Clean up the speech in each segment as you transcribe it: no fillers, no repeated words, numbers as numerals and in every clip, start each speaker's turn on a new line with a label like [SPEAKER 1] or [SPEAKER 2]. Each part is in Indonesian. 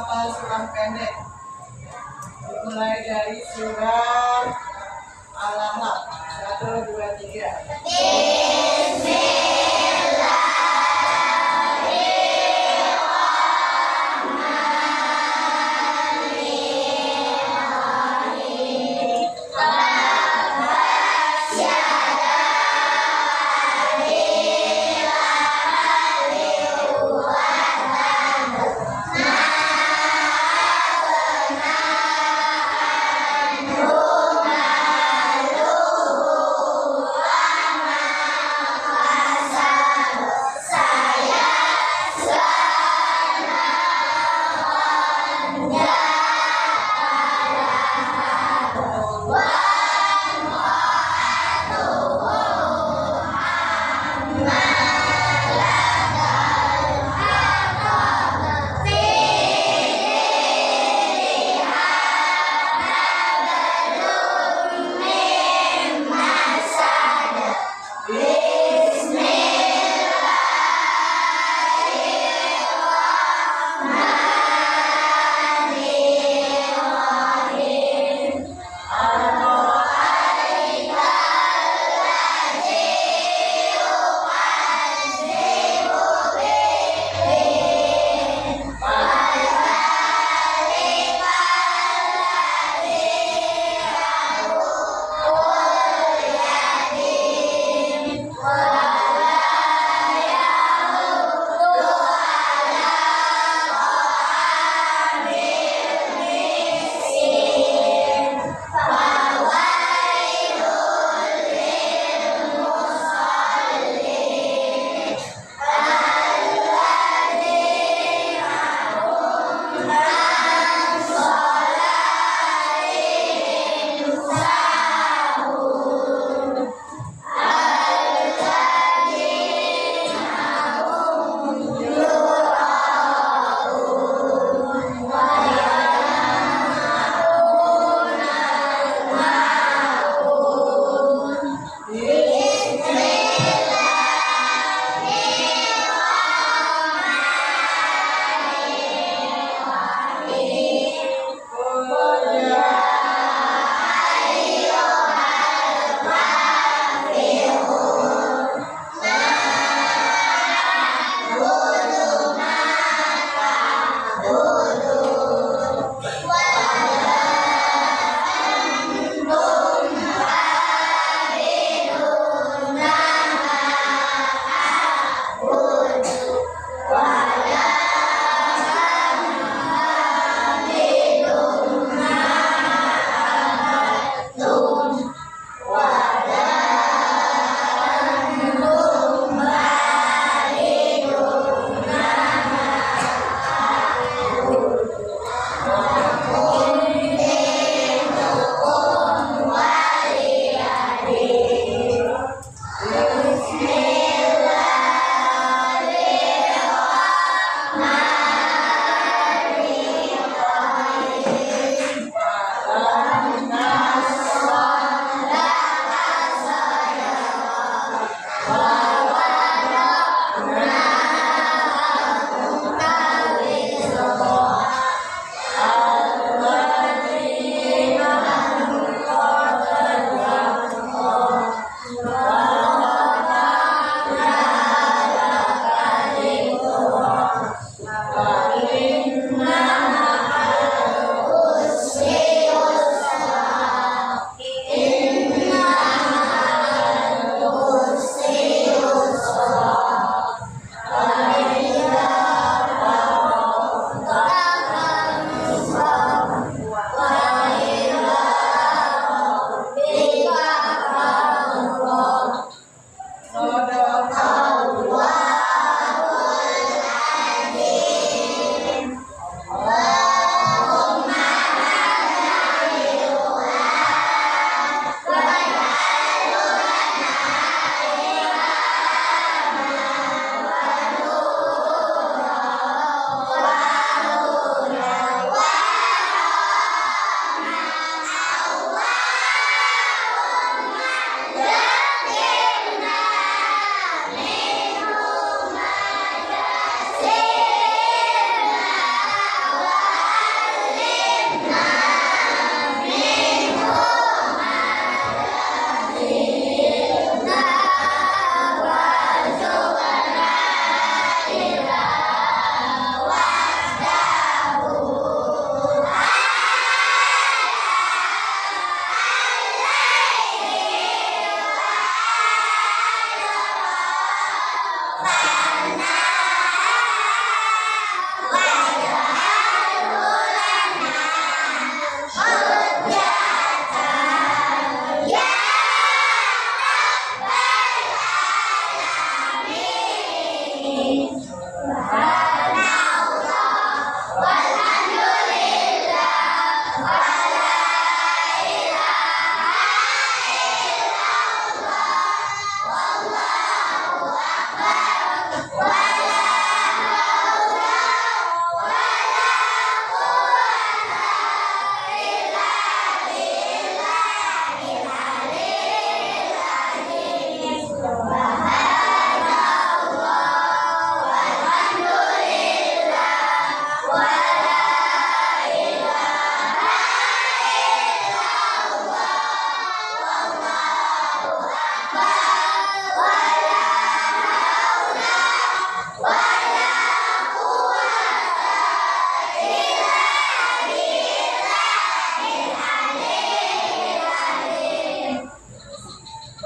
[SPEAKER 1] menghafal surah pendek. Mulai dari surah Al-Lahab. 1, 2, 3.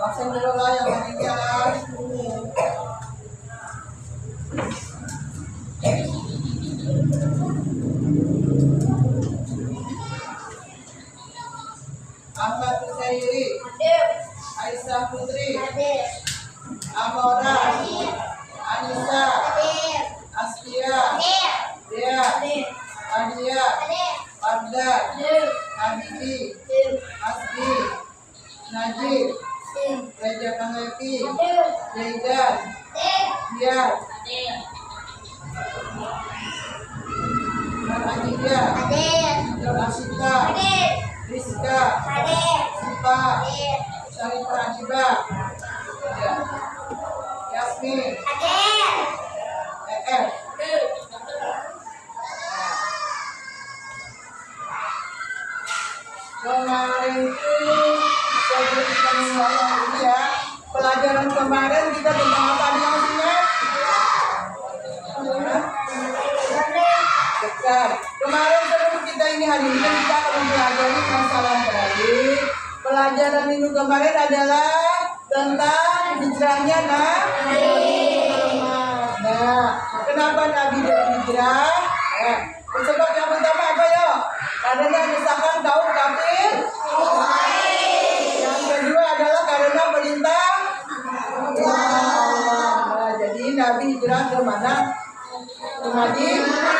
[SPEAKER 1] Absen dulu lah yang meninggal. Ahmad Husairi, Aisyah Putri, Amora, Anissa, Astia, Dea, Adia, Abda, Habibi, Asdi, Najib, Reja Panglepi, Jaidan, Biar, Aditya, Asita, Rizka, Sipa, Syarifah Ajiba, Yasmin, EF. Kemarin itu sebelum kita mulai ini ya, pelajaran kemarin kita tentang apa nih maksudnya? Dekat. Kemarin sebelum kita ini hari ini kita akan mempelajari masalah balik. Pelajaran minggu kemarin adalah tentang hijrahnya Nah, kenapa Nabi berhijrah? Sebab yang pertama apa ya? Karena misalkan kaum kafir. Yang kedua adalah karena perintah Allah. Nah, jadi Nabi hijrah ke mana? Ke Madinah.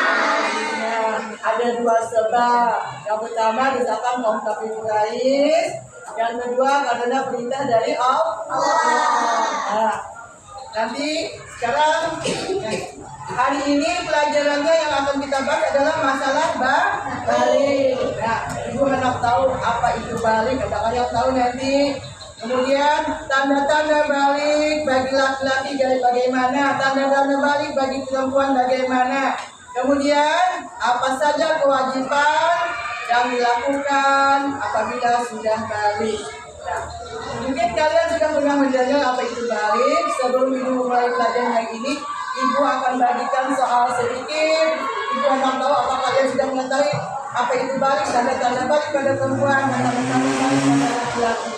[SPEAKER 1] Ada dua sebab. Yang pertama misalkan kaum kafir Quraisy. Yang kedua karena perintah dari Allah. Nah, nanti sekarang hari ini pelajarannya yang akan kita bahas adalah masalah balik. Nah, ibu hendak tahu apa itu balik, kadang-kadang tahu nanti. Kemudian tanda-tanda balik bagi laki-laki bagaimana, tanda-tanda balik bagi perempuan bagaimana. Kemudian apa saja kewajiban yang dilakukan apabila sudah balik. Nah, mungkin kalian sudah pernah mendengar apa itu balik. Sebelum ibu mulai pelajaran yang ini, ibu akan bagikan soal sedikit. Ibu akan tahu apa kalian sudah mengetahui apa itu balik, tanda-tanda balik pada perempuan, tanda-tanda balik pada laki-laki.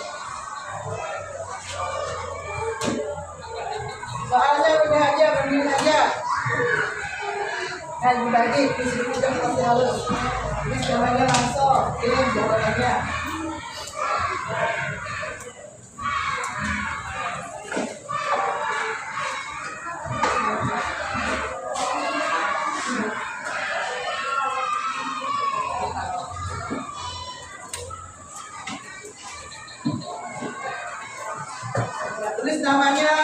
[SPEAKER 1] Soalnya udah aja, berdiri aja. Nah, dibagi, disini juga pasti halus. Ini semuanya langsung, kirim jawabannya. Tulis namanya.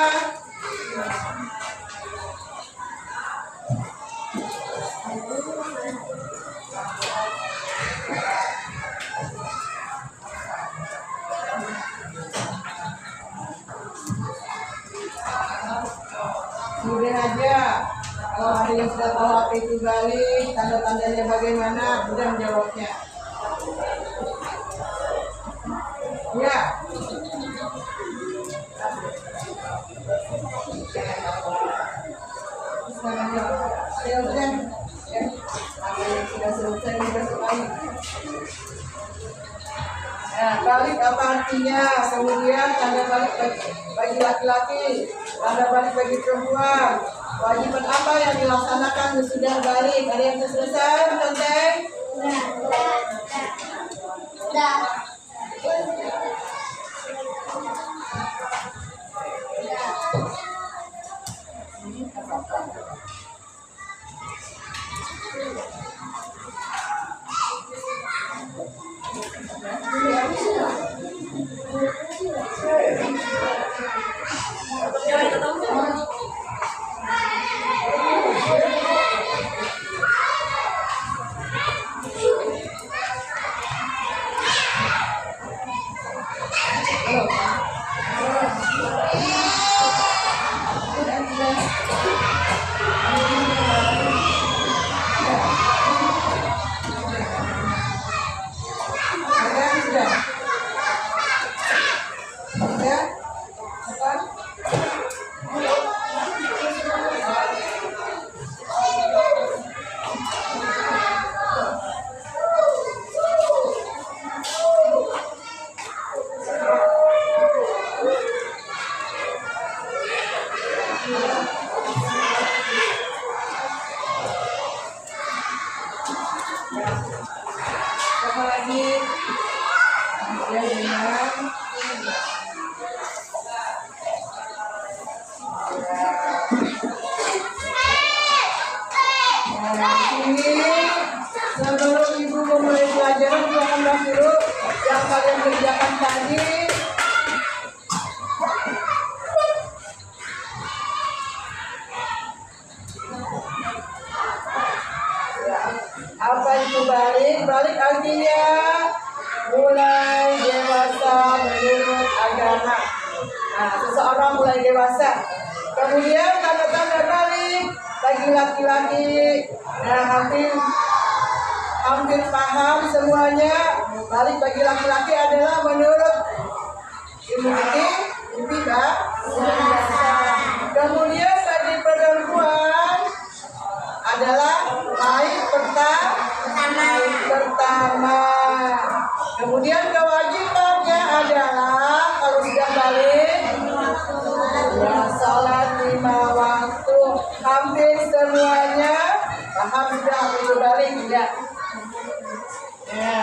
[SPEAKER 1] Kemudian aja, kalau ada yang sudah tahu apa itu balik, tanda-tandanya bagaimana, mudah menjawabnya. Ya. Nah, balik apa artinya? Kemudian tanda balik bagi laki-laki, tanda balik bagi perempuan. Kewajiban apa yang dilaksanakan sesudah balik? Ada yang selesai, Tenteng? Nah, seseorang mulai dewasa. Kemudian tanda-tanda balik bagi laki-laki. Nah, hampir paham semuanya. Balik bagi laki-laki adalah menurut ilmu fikih, mimpi basah. Kemudian bagi perempuan adalah haid pertama. Kemudian kewajibannya adalah kalau sudah balik ya salat 5 waktu. Hampir semuanya paham sudah itu balik ya. Ya.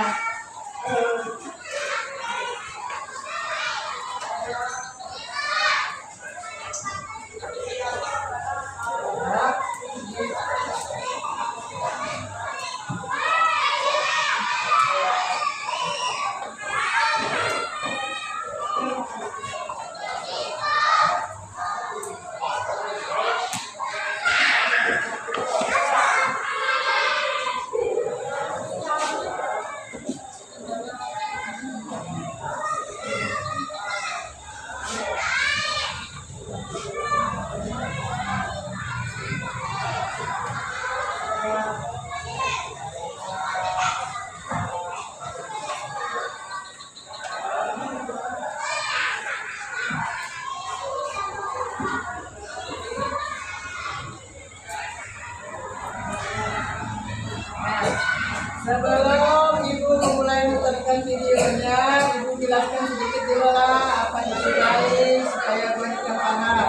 [SPEAKER 1] Sebelum ibu memulai memutarkan videonya, ibu jelaskan sedikit dulu lah apa yang terjadi supaya mereka paham.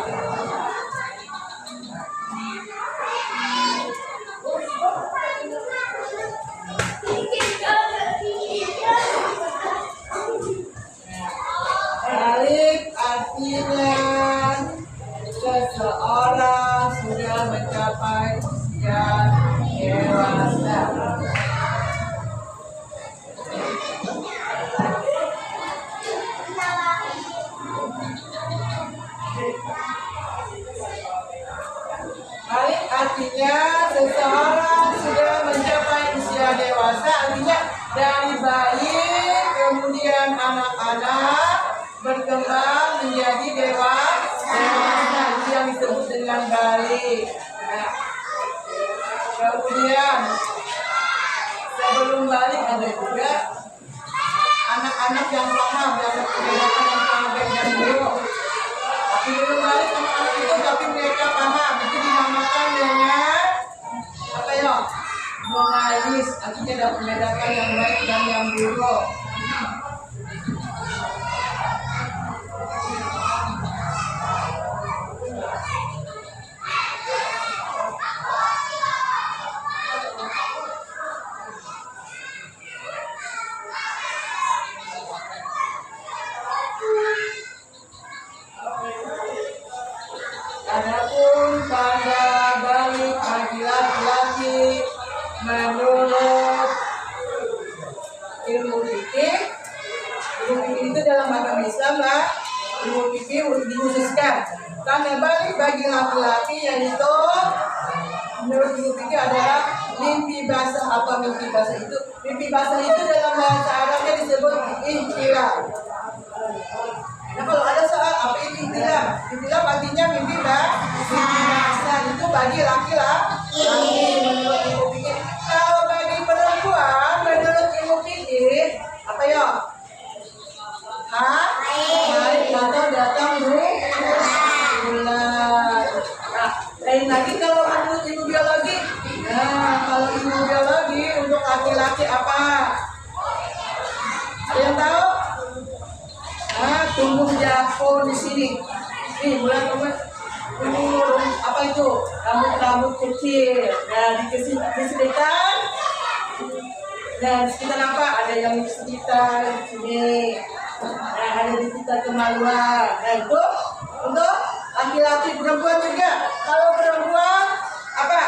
[SPEAKER 1] Balik artinya seseorang sudah mencapai usia dewasa. Balik artinya seseorang sudah mencapai usia dewasa, artinya dari bayi kemudian anak-anak berkembang menjadi dewasa, itu yang disebut dengan balik. Nah, kemudian sebelum balik ada juga anak-anak yang paham yang membedakan antara baik dan buruk. Tapi belum balik anak-anak itu tapi mereka paham, itu dinamakan dengan apa ya? Mengalis, artinya dapat membedakan yang baik dan yang buruk. Adapun pada balik bagi laki-laki menurut ilmu fikih itu dalam agama Islam lah, ilmu fikih dikhususkan. Tanda balik bagi laki-laki yaitu menurut ilmu fikih adalah mimpi basah. Apa mimpi basah itu? Mimpi basah itu dalam bahasa Arabnya disebut ihtilam. Nah, kalau ada soal apa itu ihtilam? Ihtilam artinya mimpi basah itu bagi laki-laki menurut ilmu fikih. Kalau bagi perempuan menurut ilmu fikih apa ya? Haid atau datang bulan. Nah, lain lagi kalau menurut ilmu biologi. Nah, kalau ilmu biologi untuk laki-laki apa? Ada yang tahu? Nah, tumbuh jafo di sini. Nih, bulan tumbuh apa itu? Rambut-rambut kecil. Nah, disedikan. Nah, di sekitar apa? Ada yang di sekitar sini. Nah, ada di sekitar kemaluan. Nah, itu untuk laki-laki. Perempuan juga. Kalau perempuan apa?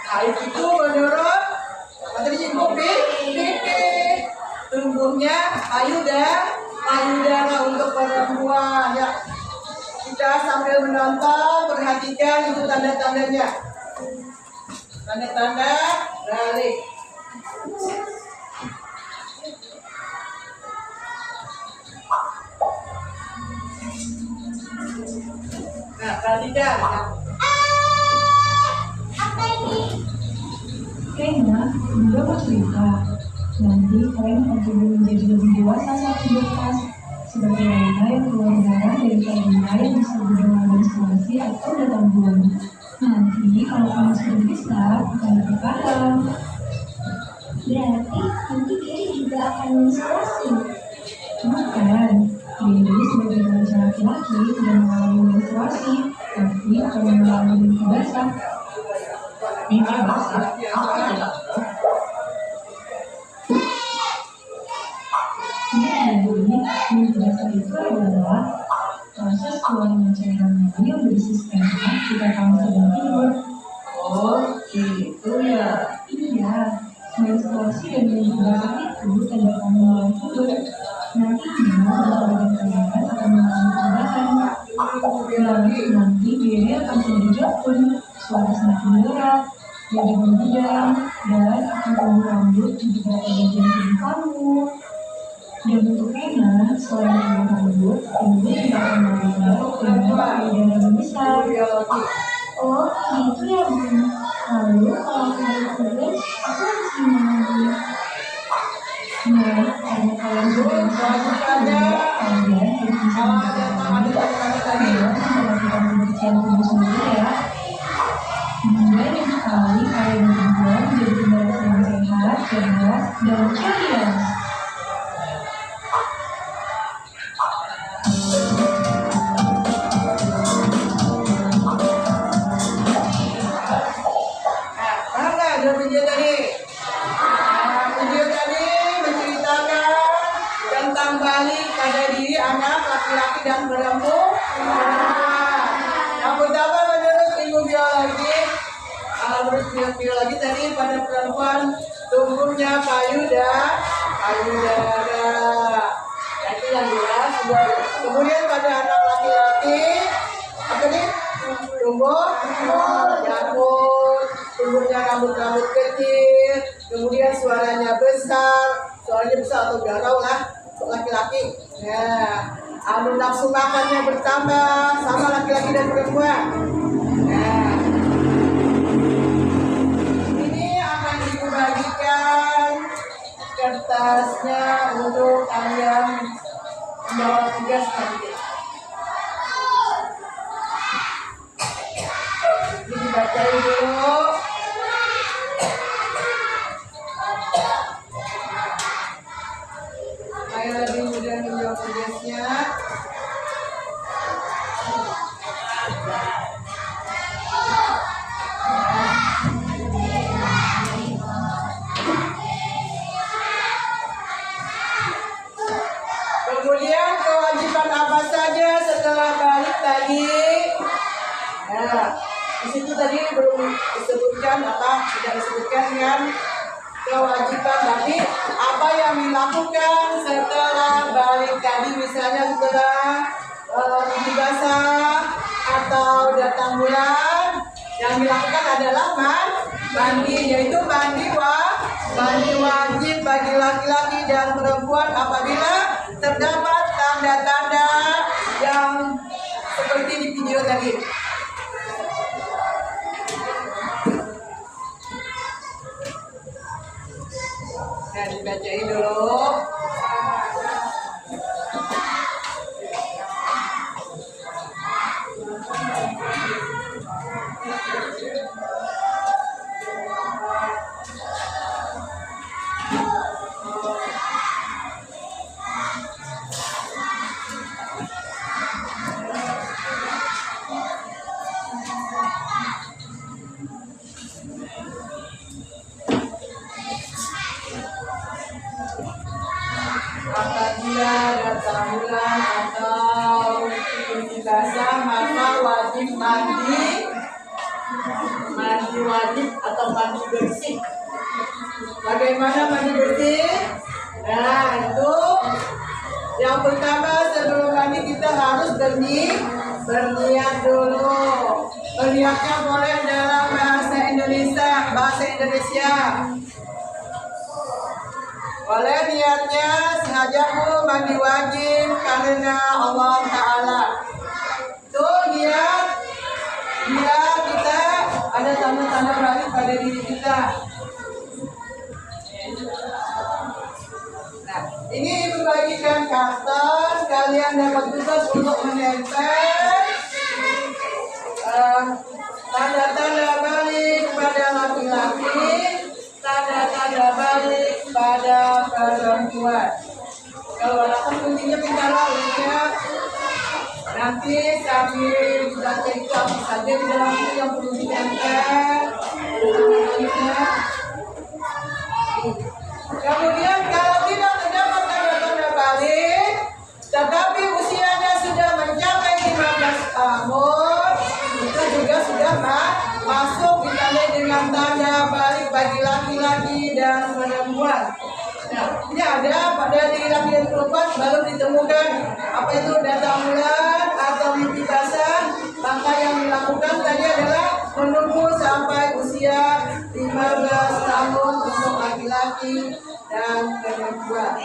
[SPEAKER 1] Haid itu menurut materi ibu fikih tumbuhnya payudara untuk perempuan ya. Kita sambil menonton perhatikan itu tanda-tandanya. Tanda-tanda balik. Nah, perhatikan.
[SPEAKER 2] Apa ini? Kayaknya juga mau cerita. Nanti kalian akan coba menjadi lebih dewasa saat berkelas. Sebagai wanita yang keluar darah dari wanita yang disebut dengan menstruasi atau datang bulan. Nanti kalau kamu sudah besar, akan lebih paham. Berarti nanti diri juga akan menstruasi. Bukan, diri sebagai manusia laki-laki tidak mengalami menstruasi, tapi akan mengalami mimpi basah. Mimpi basah? Apa itu? Mimpi basah itu adalah proses keluarnya cairan mani yang berisi sperma jika kamu sedang tidur.
[SPEAKER 1] Oh, gitu ya.
[SPEAKER 2] Iya, menstruasi dan mimpi basah itu tanda kamu mulai tidur. Nantinya badan kalian akan mengalami perubahan. Nanti diri akan menjadi jatuh, suara semakin berat, jadi menggidam, dan akan tumbuh rambut di beberapa bagian tubuh kamu. Dan untuk Rena, selain tumbuh rambut, ibu juga akan melebar dan badan yang besar. Oh, gitu ya Bu. Lalu kalau aku mau tugas, aku harus gimana Bu? Nah, karena kalian sudah bisa kalian harus bisa melakukan pembersihan tubuh sendiri ya. Kemudian yang sekali kalian berdua menjadi generasi yang sehat, cerdas, dan ceria.
[SPEAKER 1] Video tadi. Video tadi menceritakan tentang balik pada diri anak laki-laki dan perempuan. Yang pertama menurut ilmu biologi, tadi pada perempuan tumbuhnya payudara. Itu yang jelas. Kemudian pada anak laki-laki apa nih? Tumbuh janggut, tumbuhnya rambut-rambut kecil, kemudian suaranya besar atau garau lah untuk laki-laki. Nah, nafsu makannya bertambah sama laki-laki dan perempuan. Nah, ini akan dibagikan kertasnya untuk kalian membawa tugas nanti. Dibacain dulu. Ayo lebih mudah menjawab tugasnya. Kemudian kewajiban apa saja setelah balik tadi? Nah, di situ tadi belum disebutkan tidak disebutkan kan kewajiban tadi apa yang dilakukan setelah balik tadi, misalnya setelah mimpi basah atau datang bulan, yang dilakukan adalah mandi, yaitu mandi wajib bagi laki-laki dan perempuan apabila terdapat tanda-tanda yang seperti di video tadi. Nah, dibacain dulu. Apabila datang bulan atau mimpi basah, maka wajib mandi wajib atau mandi bersih. Bagaimana mandi bersih? Nah, itu yang pertama, sebelum mandi kita harus berniat dulu. Berniatnya boleh dalam bahasa Indonesia. Boleh niatnya sengajaku mandi wajib karena Allah Ta'ala. Itu niat akan dapat tugas untuk menempel tanda-tanda balik pada laki-laki, tanda-tanda balik pada perempuan. Kalau anak kuncinya pintarlah ya. Nanti sambil baca itu apa saja di dalam itu yang perlu ditempel. Kemudian kalau tidak terdapat tanda-tanda balik, tetapi usianya sudah mencapai 15 tahun, itu juga sudah masuk ditandai dengan tanda balik bagi laki-laki dan perempuan. Nah, ini ada pada diri laki dan perempuan baru ditemukan apa itu data bulan atau mimpi basah. Maka yang dilakukan tadi adalah menunggu sampai usia 15 tahun untuk laki-laki dan perempuan.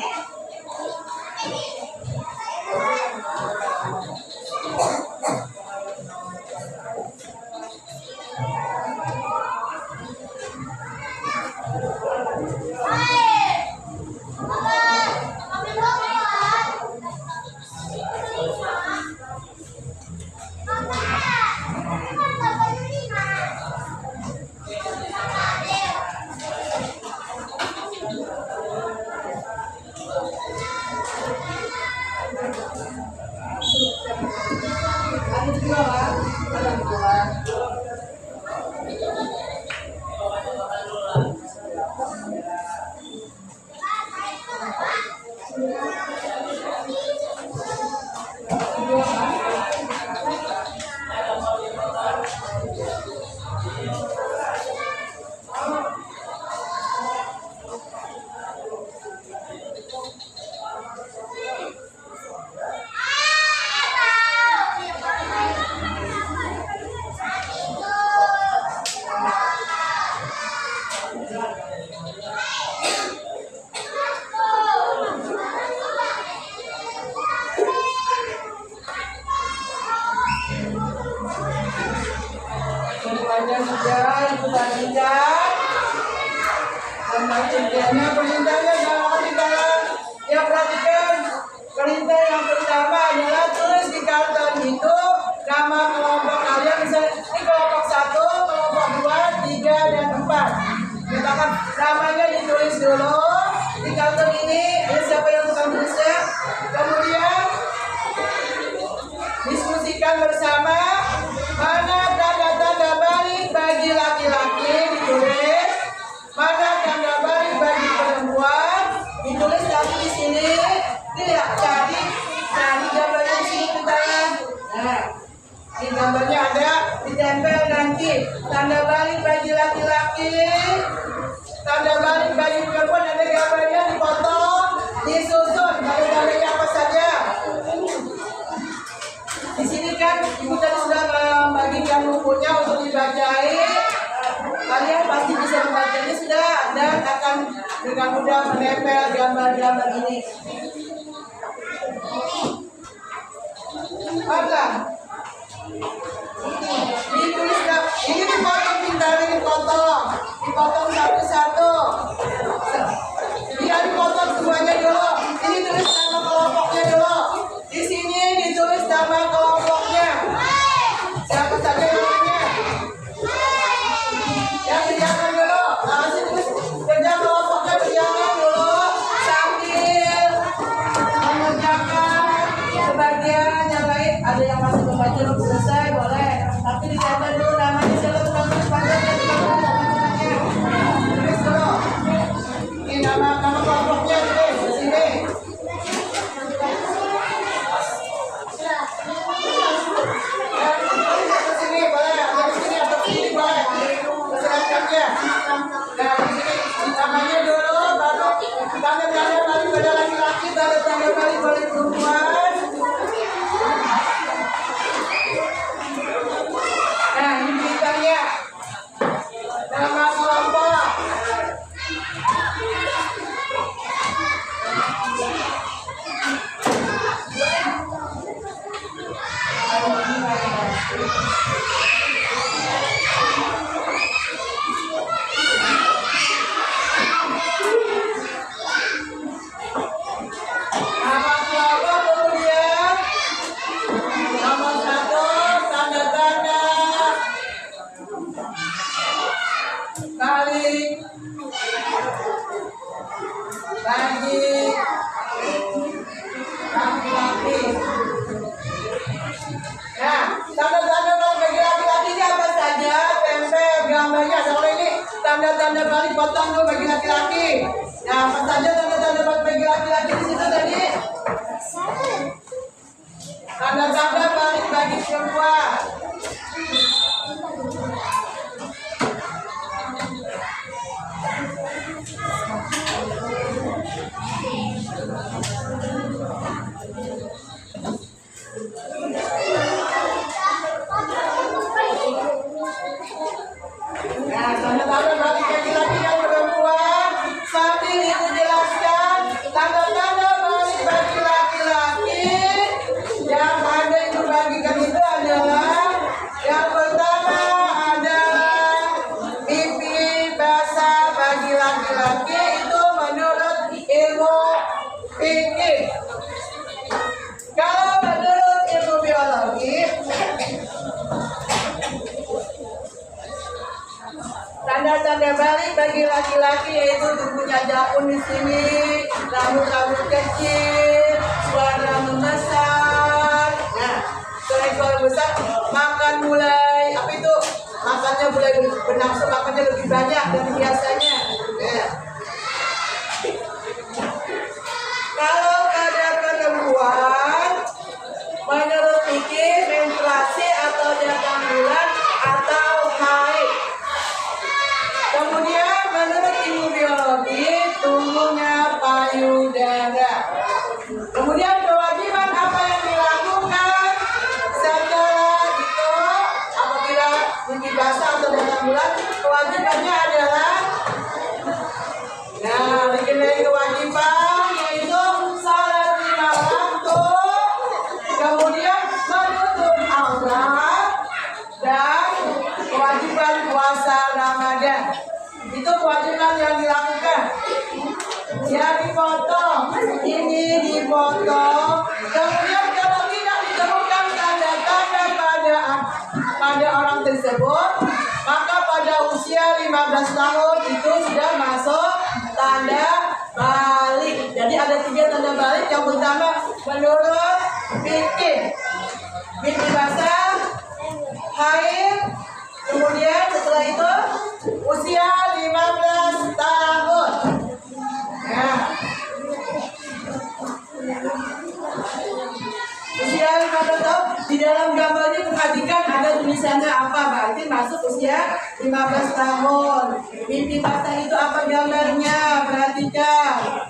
[SPEAKER 1] Semuanya sudah dibagikan. Perintahnya dalam di dalam. Ya perhatikan. Perintah yang pertama adalah tulis di karton itu nama kelompok kalian. Misalnya ini kelompok 1, kelompok 2, 3, dan 4. Misalkan namanya ditulis dulu di karton ini. Ini siapa yang tukang tulisnya? Kemudian diskusikan bersama mana tanda-tanda balik bagi laki-laki ditulis, mana tanda balik bagi perempuan ditulis. Tapi di sini tidak cari gambarnya di sini kita. Nah, di gambarnya ada ditempel nanti tanda balik bagi laki-laki, tanda balik bagi perempuan, ada gambarnya dipotong, disusun tanda-tandanya apa saja. Di sini kan ibu tadi sudah membagikan bukunya untuk dibacain. Kalian pasti bisa membacanya sudah dan akan dengan mudah menempel gambar-gambar ini. Apa? Ditulis ini dipotong pintar, ini dipotong satu-satu. Dia dipotong semuanya dulu. Ini tulis nama kelompoknya dulu. Di sini ditulis nama kelompoknya. Siapa saja namanya? Yang kerjakan dulu. Langsung tulis kerja kelompoknya, kerjakan dulu sambil mengerjakan sebagian yang lain. Ada yang masih membaca belum selesai boleh, tapi dicatat dulu namanya. Siapa tukang tulis panjangnya, tulis dulu. Ini nama kelompoknya tulis di sini. Namanya dulu, baru tanda-tanda balik pada laki-laki, tanda-tanda balik perempuan. tanda balik potong tuh bagi laki-laki. Nah, apa saja tanda-tanda bagi laki-laki di situ tadi? Tanda-tanda balik bagi perempuan. Nah, tanda-tanda bagi laki-laki dan perempuan sambil ibu jelaskan tanda-tanda balik bagi laki-laki yang ada ibu bagikan itu adalah yang pertama adalah pipi basah bagi laki-laki itu menurut ilmu fikih. Kalau menurut ilmu biologi, tanda-tanda balik bagi laki-laki yaitu tubuhnya jauh di sini, rambut-rambut kecil, suara membesar. Nah, selain suara besar, makan mulai apa itu? Makannya mulai bernafsu makannya lebih banyak dari biasanya. Nah. Kalau pada perempuan, menurut fikih menstruasi atau datang bulan atau haid. Kemudian menurut ilmu biologi tumbuhnya payudara. Kemudian kewajiban apa yang dilakukan setelah itu apabila mimpi basah atau datang bulan, kewajibannya adalah dikenai kewajiban yaitu salat 5 waktu, kemudian menutup aurat dan kewajiban puasa Ramadan. Itu kewajiban yang dilakukan. Ya dipotong, ini dipotong. Kemudian kalau tidak ditemukan tanda-tanda pada orang tersebut, maka pada usia 15 tahun itu sudah masuk tanda balik. Jadi ada 3 tanda balik. Yang pertama menurut fikih, pipi basah, haid. Kemudian setelah itu usia 15 tahun. Nah, usia 15 tahun di dalam gambarnya perhatikan ada tulisannya apa, berarti masuk usia 15 tahun. Pipi basah itu apa gambarnya? Perhatikan.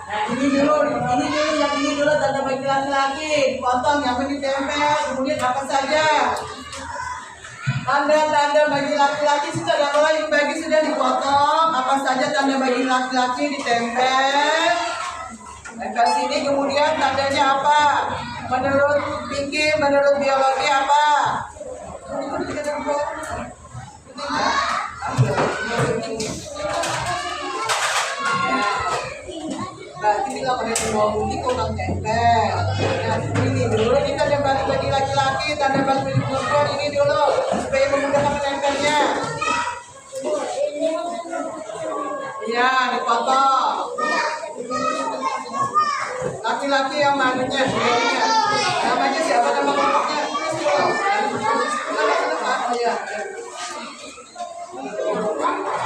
[SPEAKER 1] Nah, ini dulu tanda bagi laki-laki, dipotong, yang ditempel, kemudian apa saja tanda-tanda bagi laki-laki sudah mulai dibagi, sudah dipotong, apa saja tanda bagi laki-laki ditempel. Ke sini kemudian tandanya apa? Menurut fikih, menurut biologi apa? Berarti bila pada semua bukti kurang tempel. Nah, ini dulu kita ada bagi laki-laki, tanda bagi perempuan ini dulu supaya memudahkan menempelnya. Iya, dipotong. Laki-laki yang mananya, namanya siapa, nama kelompoknya?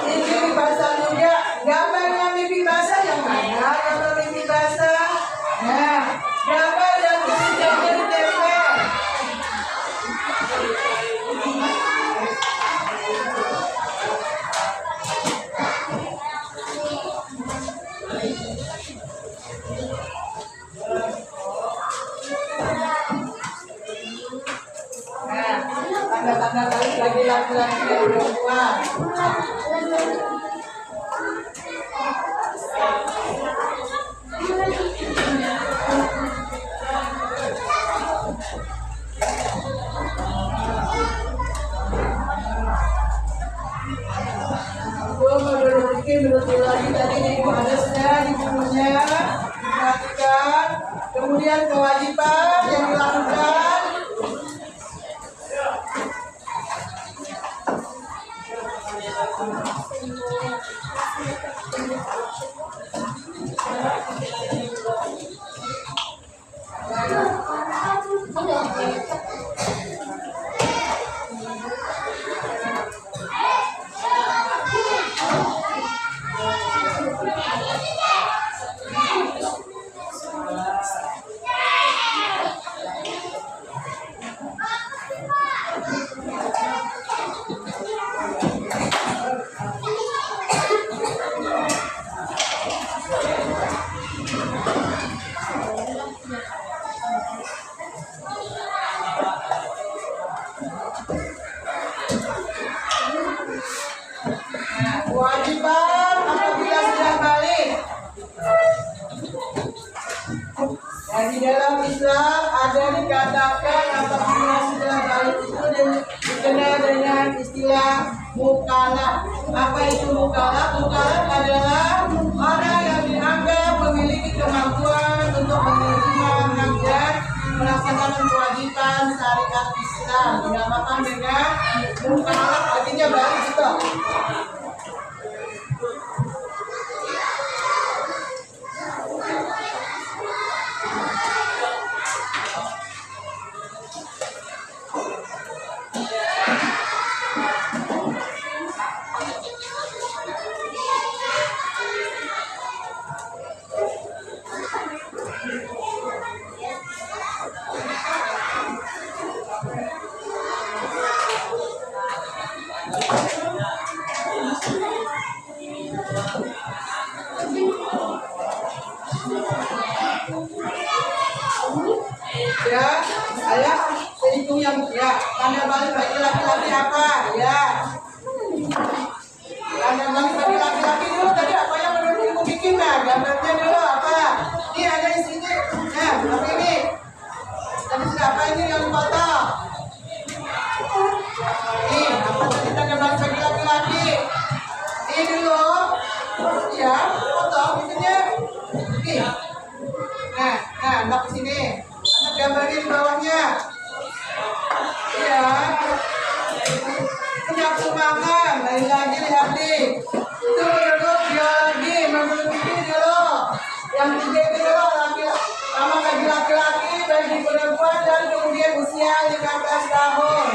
[SPEAKER 1] Mimpi basah juga, gambarnya mimpi basah yang mana? Gambar mimpi basah. Nah, gambar yang tulisannya ditempel. Nah, tanda-tanda balik lagi laki-laki dan perempuan. Menurut lagi tadi ibu hadasnya di bukunya diperhatikan. Kemudian kewajiban yang dilakukan. Islam ada dikatakan apabila sudah baik itu dikenal dengan istilah mukalaf. Apa itu mukalaf? Mukalaf adalah orang yang dianggap memiliki kemampuan untuk menerima hak dan melaksanakan kewajiban syariat Islam. Dinamakan dengan mukalaf, artinya baik itu. Ya, saya hitung yang ya. Tanda balik bagi laki-laki apa? Ya. Tanda balik bagi laki-laki dulu tadi apa yang menurut ibu bikin nah? Gambarnya dulu apa? Ini ada isinya. Nah, apa ini? Tadi sudah apa ini yang foto? Ini apa tadi tanda balik bagi laki-laki? Ini dulu. Ya, foto bikinnya. Ini. Nah, ke sini. Gambarnya di bawahnya. Iya. Nafsu makan, lain lagi lihat nih. Itu menurut biologi, menurut ini dulu. Yang tiga itu dulu sama bagi laki-laki, bagi perempuan dan kemudian usia 15 tahun.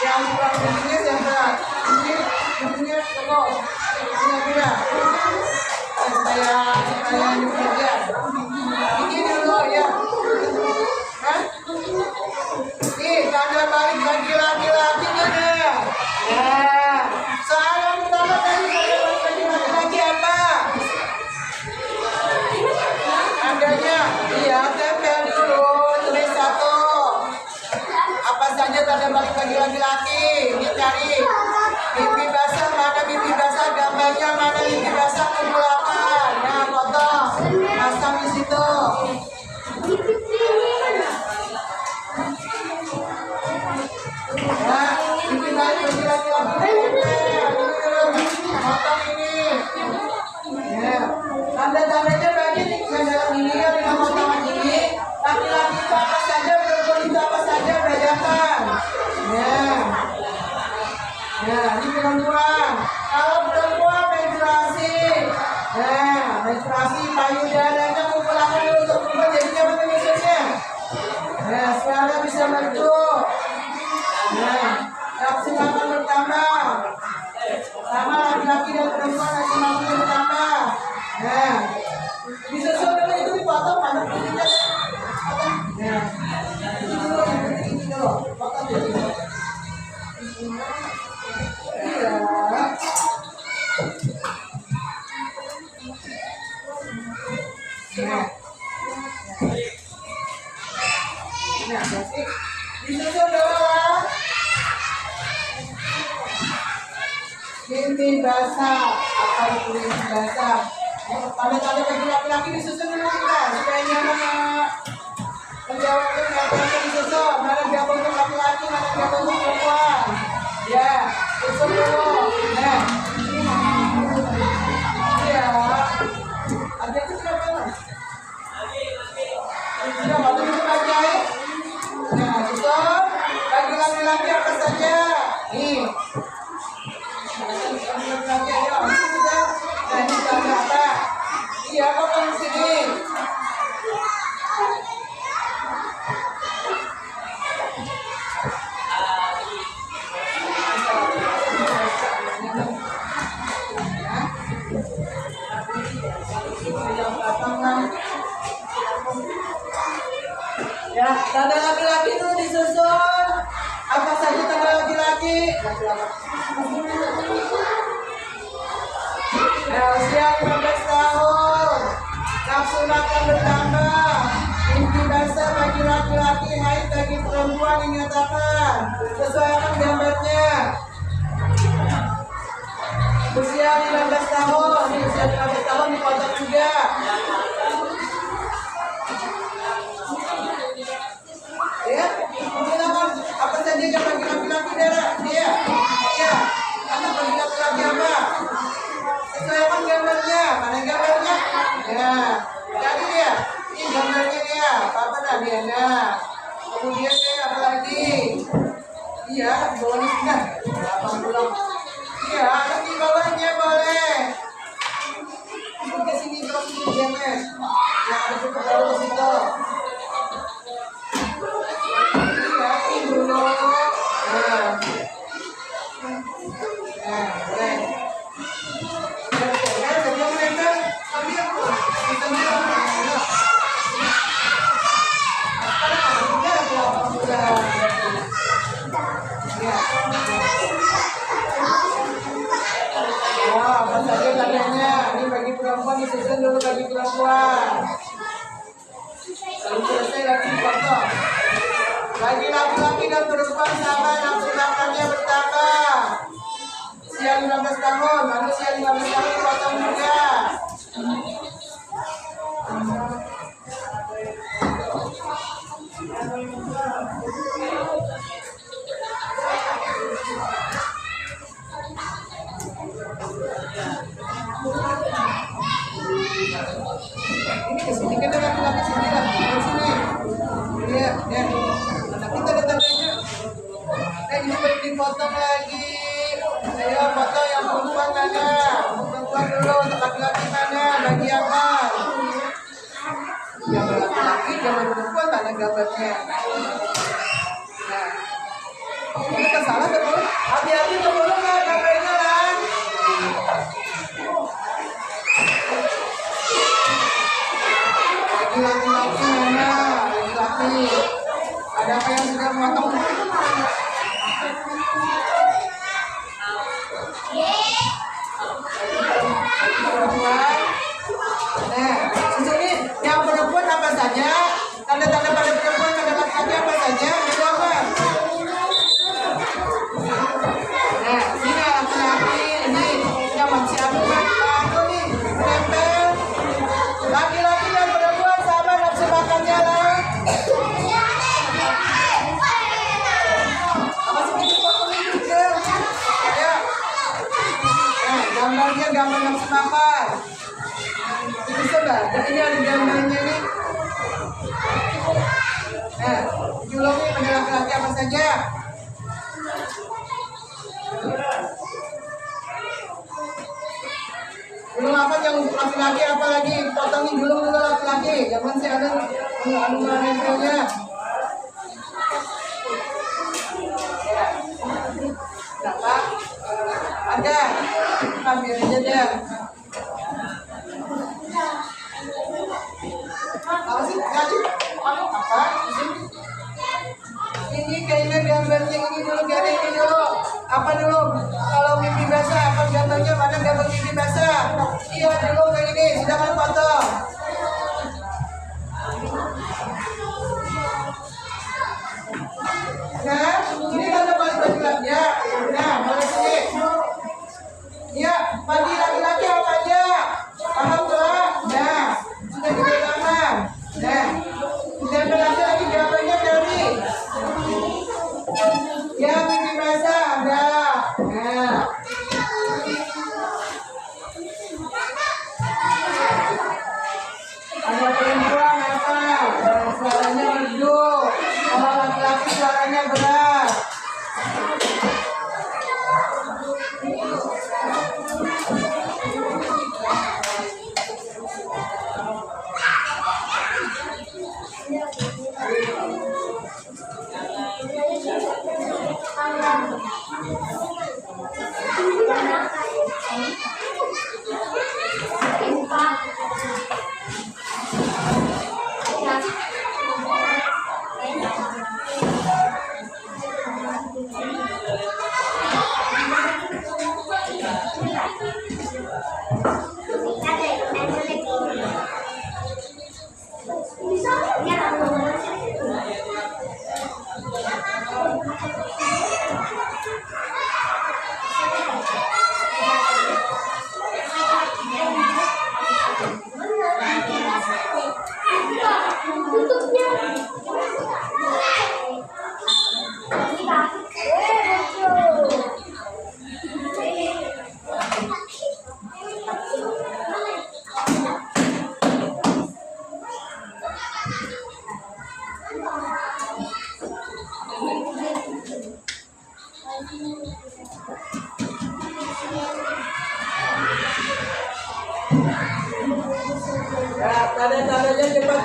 [SPEAKER 1] Yang kurang begini siapa? Ini tengok. Ini dia. Saya ini dia. Ini dulu ya. Hah? Nih, tanda balik bagi laki-laki ada. Nah, soal yang pertama tadi tanda balik bagi laki-laki apa? Adanya, iya, tempel dulu, tulis satu. Apa saja tanda balik bagi laki-laki? Ini cari mimpi basah, mana mimpi basah, gambarnya mana mimpi basah, kumpul apa? Nah, foto, pasang di situ. Nah, mimpi balik bagi laki-laki. Foto ini. Ya, tanda-tandanya bagi dalam ini ya dengan potongan ini. Laki-laki itu apa saja, perempuan itu apa saja, bedakan. Ya, ini perempuan. Kalau perempuan menstruasi, menstruasi payudaranya kumpulkan dulu untuk berubah jadinya apa maksudnya? Sekarang bisa bentuk. Nafsu makan bertambah. Sama laki-laki dan perempuan nafsu makan bertambah. Disusul dulu itu dipotong mana kulitnya. Ini dulu, ini dulu. Potong dulu. Iya. Nah, berarti disusul dulu. Mimpi basah, apa itu mimpi basah? Tanda-tanda bagi laki-laki disusun dulu kita supaya nyaman menjawabnya. Laki-laki disusun, mana dia untuk laki-laki, mana dia untuk perempuan. Ya, susun dulu. Nah, iya. Ada itu berapa? Sudah waktu itu pakai. Nah, susun bagi laki-laki apa saja? Nih. Laki-laki ayo, sudah. Nah, ini tanda apa? Iya, kok di sini? Ya, tanda laki-laki itu disusun. Apa saja tanda laki-laki? Nah, usia 15 tahun. Nafsu makan bertambah. Mimpi basah bagi bagi laki-laki, haid bagi perempuan dinyatakan. Sesuaikan gambarnya. Usia 15 tahun, usia 15 tahun dipotong juga. Ya, menggunakan apa saja yang bagi laki-laki darah dia. Ya, apa bagi laki-laki apa? Sesuaikan gambarnya. Mana gambarnya? Ya, jadi dia. Ini gambarnya dia. Apa dah dia? Nah, kemudian dia apa lagi? Iya, boleh sudah. 80. Iya, di bawahnya boleh. Ke sini terus jangan. Ya, ada cukup baru ke situ. Iya, ini dulu. Nah, boleh. Ya, sebelum menempel, ambil. Kita ambil. Ya. Apa saja tandanya? Ini bagi perempuan, disusun dulu bagi perempuan. Lalu selesai lagi dipotong. Bagi laki-laki dan perempuan sama, nafsu makannya bertambah. Usia 15 tahun, manusia 15 tahun dipotong juga. Ini kesini kita laki-laki sini lah, di sini. Iya, ya. Anak kita datang aja. Ini baik dipotong lagi. Ayo potong yang perempuan mana? Perempuan dulu, untuk laki-laki mana? Bagi apa? Yang laki-laki, jangan perempuan mana gambarnya? Nah, ini kesalah terus. Hati-hati terus lah gambarnya lah. Laki-laki mana? Laki-laki. Ada apa yang sudah memotong? Perempuan. Nah, sini yang perempuan apa saja? Tanda-tanda pada perempuan, pada laki-laki apa saja? Itu apa? Nah, ini laki-laki ini yang masih aku nih, tempel. Laki-laki dan perempuan sama nafsu makannya lah. Apa sedikit potong ini juga? Ya. Nah, gambarnya gambar nafsu makan. Bisa nggak? Ini ada gambarnya nih. Nah, julungnya pada laki-laki apa saja? Julung apa yang untuk laki-laki apa lagi? Potongin julung dulu laki-laki. Jangan sih ada nempelnya. Berapa? Ada. Ambil aja deh. Apa sih? Gaji? Apa? Ini kayaknya gambarnya ini dulu, garis ini dulu. Apa dulu? Kalau mimpi basah, apa gambarnya? Mana gambar mimpi basah? Iya dulu kayak ini, sudah kan foto. Nah, ini ada balik laki-laki ya. Nah, balik sini. Iya, bagi laki-laki apa aja? Paham telah? Nah, sudah kita paham. Nah, kita belajar lagi gambarnya dari. Ya, mimpi basah ada. Nah. Ada perempuan apa? Suaranya merdu. Kalau laki-laki suaranya berat.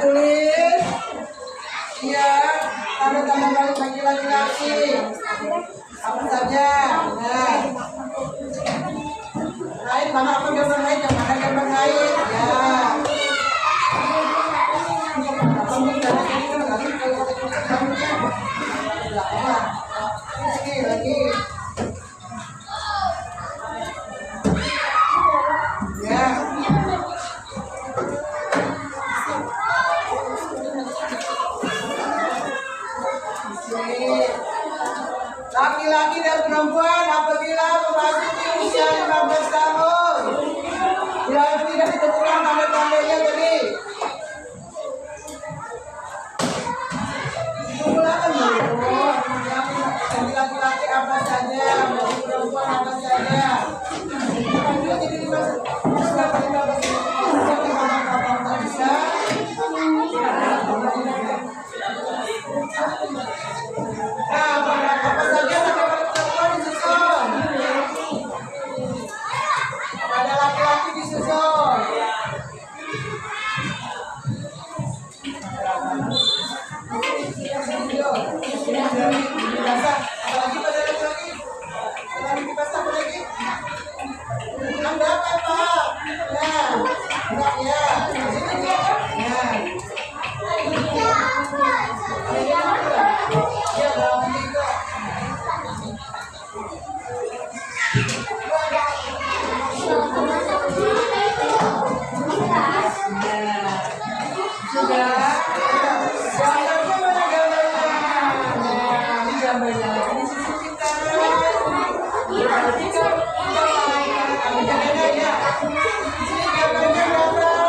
[SPEAKER 1] tulis. Iya, tanda-tanda balik bagi laki-laki. Apa saja? Nah. Haid, mana apa gambar haid? Yang mana gambar haid? Ya. Lagi. Ya. Laki-laki dan perempuan apabila memasuki usia 15 tahun bila tidak ditemukan tanda-tandanya tadi mulakan dulu bagi laki-laki apa saja, bagi perempuan apa saja. Jadi dimasuki usia 15 tahun bisa. Nah, apa saja pada perempuan disusun, pada laki-laki disusun. Basah, apalagi pada laki-laki. Lagi dibasah apa lagi? Anda apa Pak? Ya, enggak ya. Ya, dalam tiga. Sudah. Gambarnya mana gambarnya? Nah, ini gambarnya. Ini sisi kita. Berarti kan kami jangan aja. Ini gambarnya gambar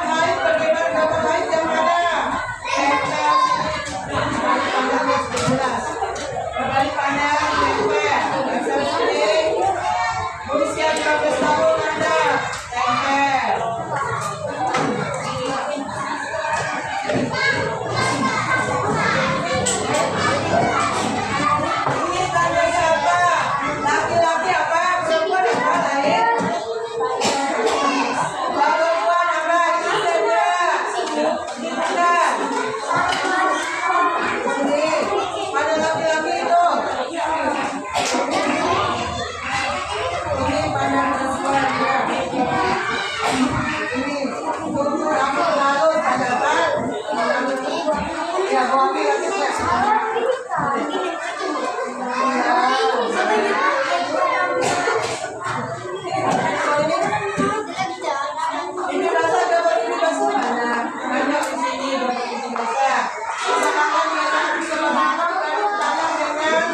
[SPEAKER 1] haid. Bagaimana gambar haid yang mana? Pandangnya jelas. Berbalik pandang, tempel. Tempel sini. Usia 15 tahun Anda. Tempel. Ini tanda siapa? Laki-laki apa? Perempuan apa? Lain? Perempuan apa? Itu saja. Ini tanda. Ini pada laki-laki itu. Ini pada perempuan ya. Ini tunggu aku lalu tanda apa? Ya, bawa lagi ya. Ini basah gambar ini basah mana? Banyak di sini gambar ini basah. Usahakan kita bisa memakai tangan dengan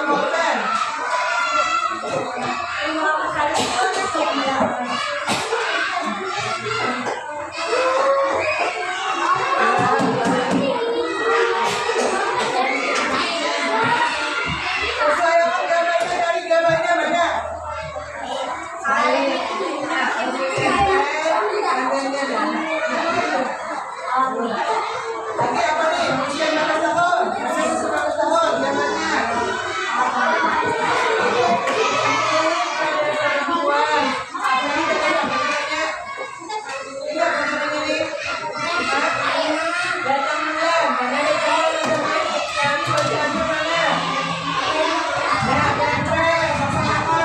[SPEAKER 1] konten. Usahakan gambarnya dari gambarnya mana? Lagi apa nih? Usia 15 tahun. Usia 15 tahun. Gambarnya. Perempuan. Apa ini gambarnya? Ini apa namanya nih? Datang bulan. Mana ada gambar? Cari bacaannya mana? Nah, tempel. Sama-sama.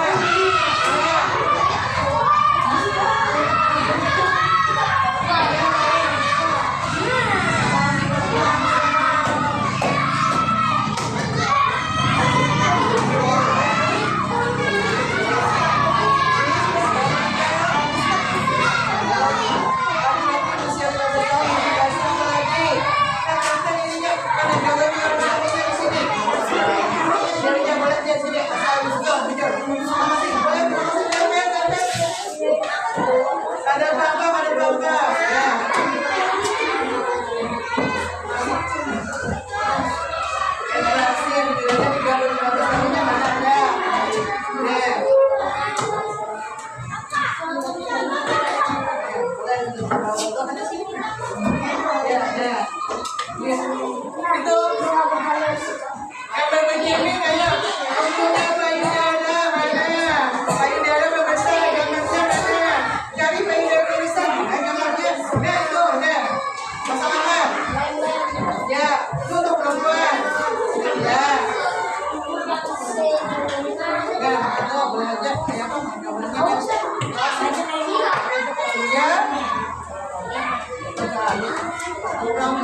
[SPEAKER 1] kurang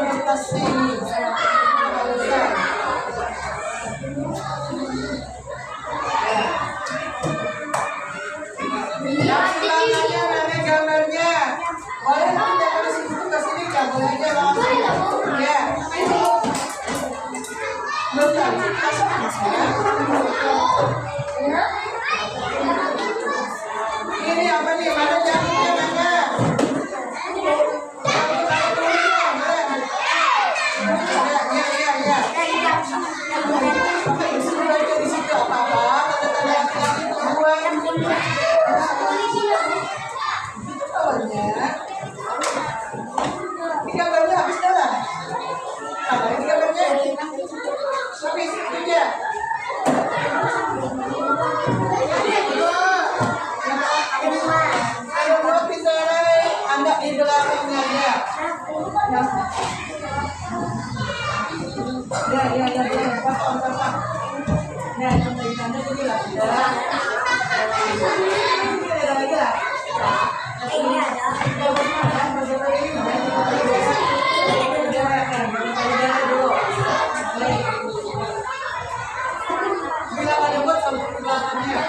[SPEAKER 1] berkasih. Yang sebelahnya nanti gambarnya. Boleh tidak dari situ ke sini gambarnya langsung. Ya. Bentar. Ini apa nih? Mana jantungnya mana? Ya. Pakai disuruh aja di situ apa-apa. Tanda-tanda yang itu buat. Itu kawannya. Ini gambarnya habis dah lah. Nah, ini gambarnya. Habis ya. Ayo roti selai, Anda di belakangnya ya. Ya, Pak. Nah, yang dari Anda ini lah sudah. Ini ada lagi lah. Ini ada. Bila ada buat sampai ke belakangnya.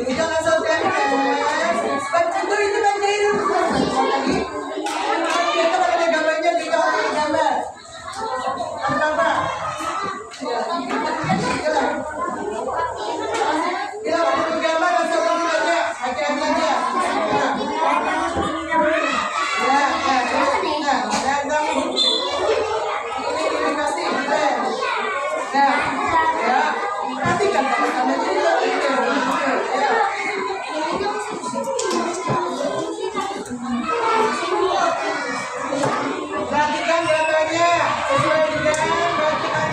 [SPEAKER 1] Jangan sampai baca itu baca itu lagi. Kita ada gambarnya di gambar. Apa? Ya, ada gambar langsung baca. Baca aja. Perhatikan gambarnya sesuai dengan bacaan.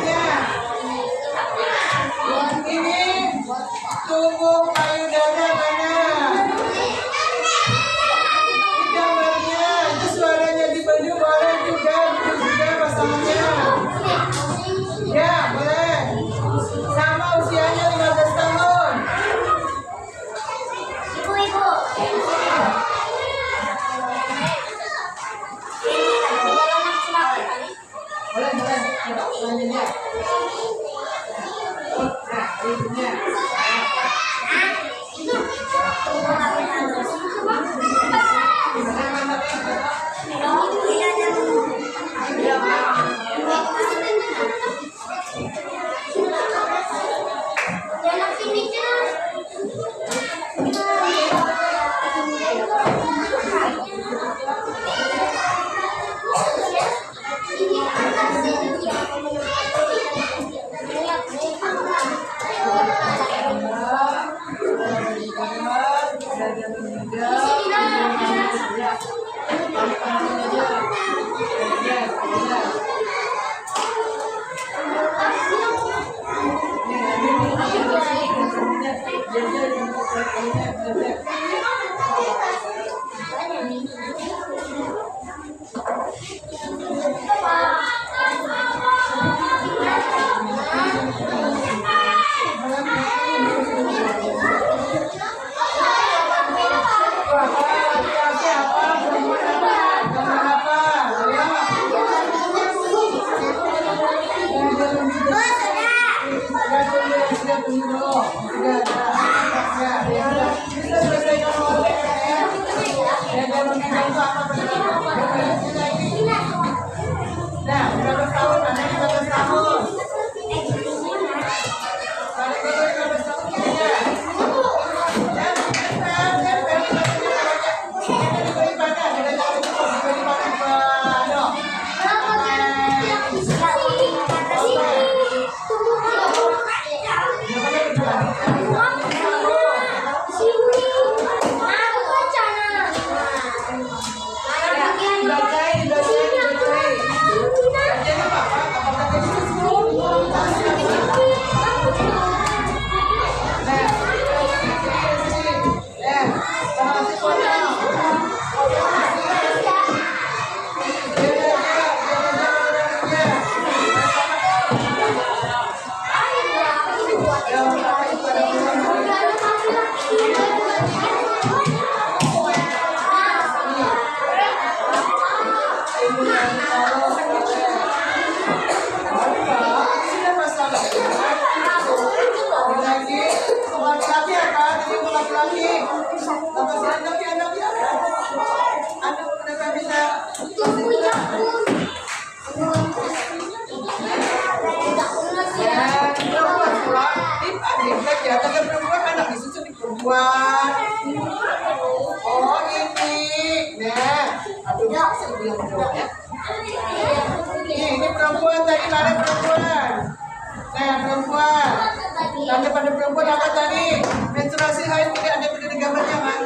[SPEAKER 1] Iya. perempuan. Oh ini, nah, aduh saya bilang dong ya. Ini perempuan tadi lari perempuan. Nah perempuan. Tanda pada perempuan apa tadi? Menstruasi haid tidak ada pada gambarnya kan?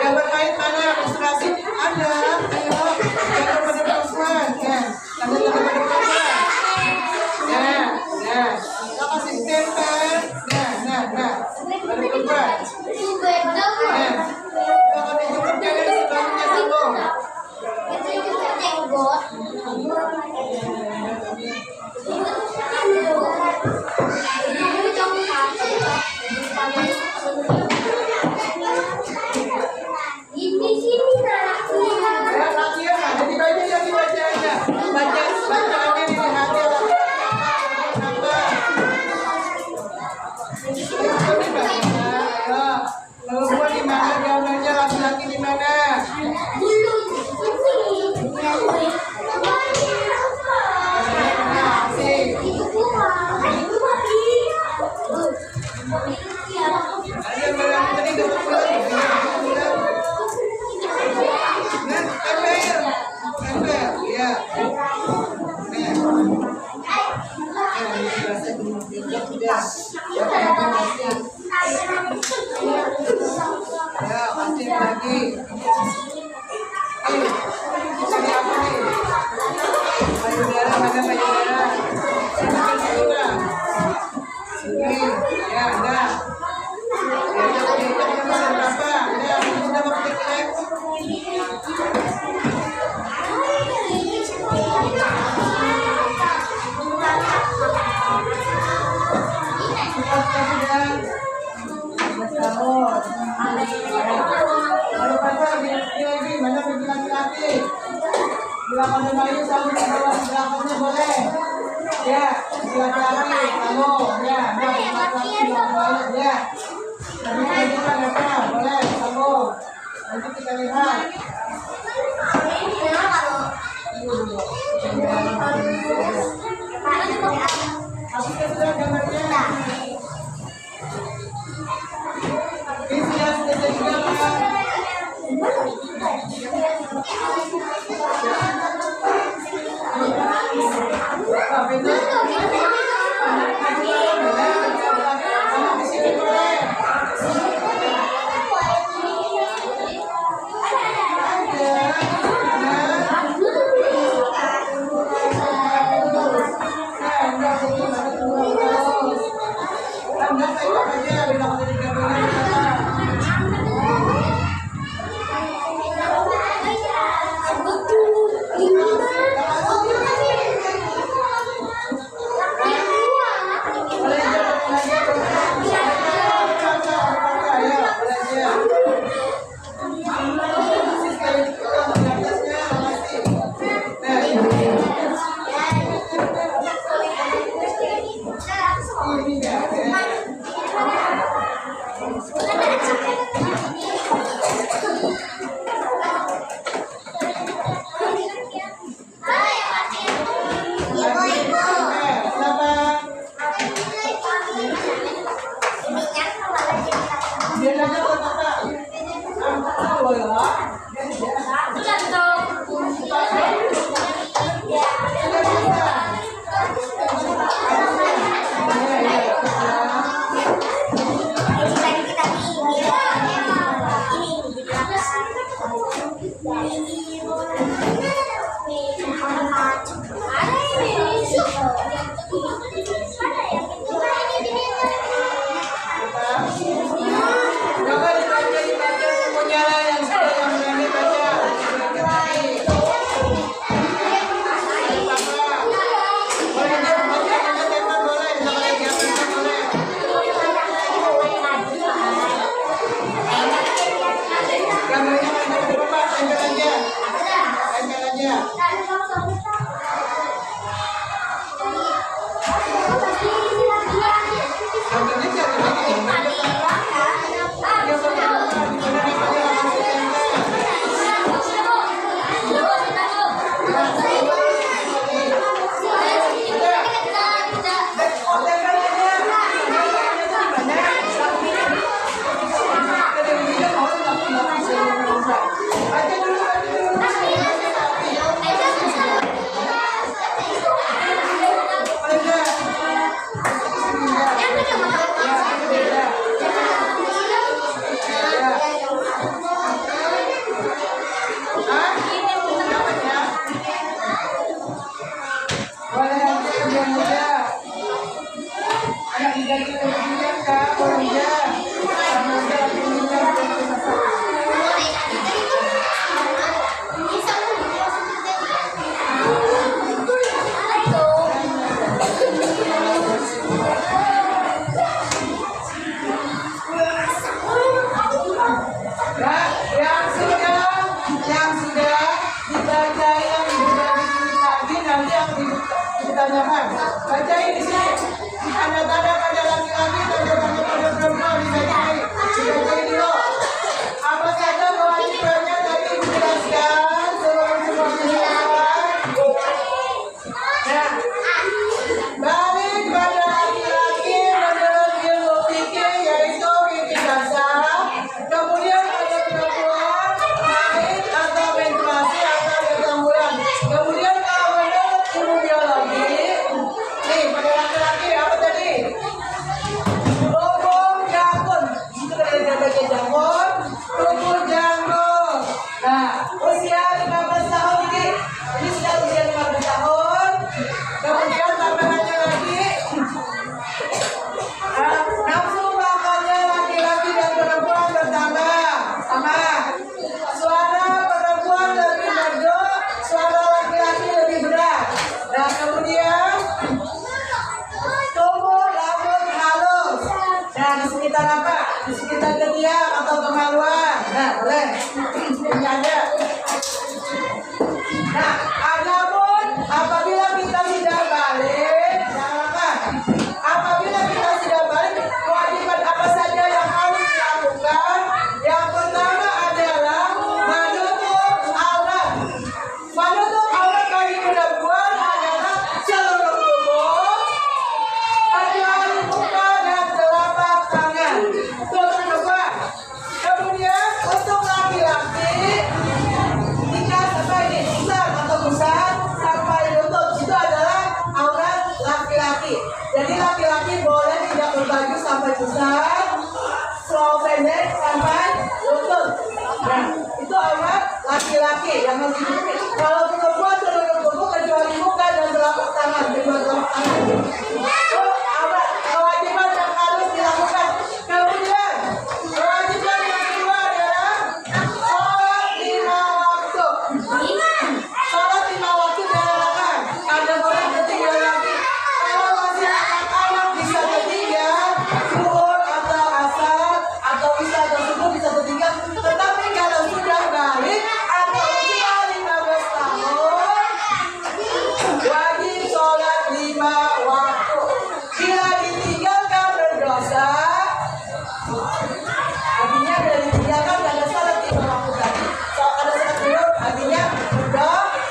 [SPEAKER 1] Gambar haid mana? Menstruasi ada. Ayo, gambar pada perempuan. Nah, tanda pada perempuan. Nah, kita kasih stempel. Nah, pada perempuan. Nah, kita kasih jemput dari sebelahnya sambung. Perempuan di mana gambarnya, laki-laki di mana? Ya, masih lagi. Cari apa nih? Payudara, mana payudara? Sini, ya, ada. Ya, kita pesan berapa? Ya, sudah pakai kelek. Kalau pasal lagi mana bagi laki-laki? Bila pada bayi selalu di bawah belakangnya boleh. Ya, laki-laki kamu ya, laki-laki ya. Tapi ini kan apa? Boleh kamu. Nanti kita lihat. Aku sudah gambarnya. Anda perempuan. Bacain di sini. Tanda-tanda pada laki-laki, tanda-tanda pada perempuan. Dibacain dulu. Apa saja kewajibannya tadi dijelaskan sebelum Nah, balik pada laki-laki menurut ilmu fikih yaitu fikih dasar. Kemudian ada perempuan haid atau menstruasi atau datang bulan. Kemudian kalau menurut ilmu biologi, nih pada laki-laki apa tadi? Tubuh janggut, itu ada bagian janggut, tubuh janggut. Nah, usia 15 tahun ini sudah usia 15 tahun. Kemudian tambahannya lagi, nafsu makannya laki-laki dan perempuan bertambah sama. Suara perempuan lebih merdu, suara laki-laki lebih berat. Nah, kemudian tubuh rambut halus. Nah, di sekitar apa? Di sekitar ketiak atau kemaluan. Nah, boleh. Ini ada. Nah, adapun apabila kita sudah balik, jangan apabila kita sudah balik, kewajiban apa saja yang harus dilakukan? Yang pertama adalah menutup aurat. Menutup aurat bagi perempuan adalah seluruh tubuh, kecuali muka dan telapak tangan. Tutup muka. Kemudian untuk laki-laki, jika sampai ini pusat atau pusat sampai lutut itu adalah aurat laki-laki. Jadi laki-laki boleh tidak berbaju sampai pusat, slow pendek sampai lutut. Nah, itu aurat laki-laki yang harus ditutupi. Kalau perempuan seluruh tubuh kecuali muka dan telapak tangan, kedua telapak tangan. Itu aurat kewajiban yang harus dilakukan. Kemudian kewajiban yang kedua adalah sholat 5 waktu. Sholat 5 waktu dilakukan. Ada orang ketinggalan lagi. Kalau masih anak-anak bisa ketinggalan, zuhur atau asar atau isya atau subuh bisa ketinggalan. Tetapi kalau sudah balik atau usia 15 tahun, wajib sholat 5 waktu. Bila ditinggalkan berdosa, artinya bila ditinggalkan ada sholat 5 waktu tadi. Kalau ada sholat dulu, artinya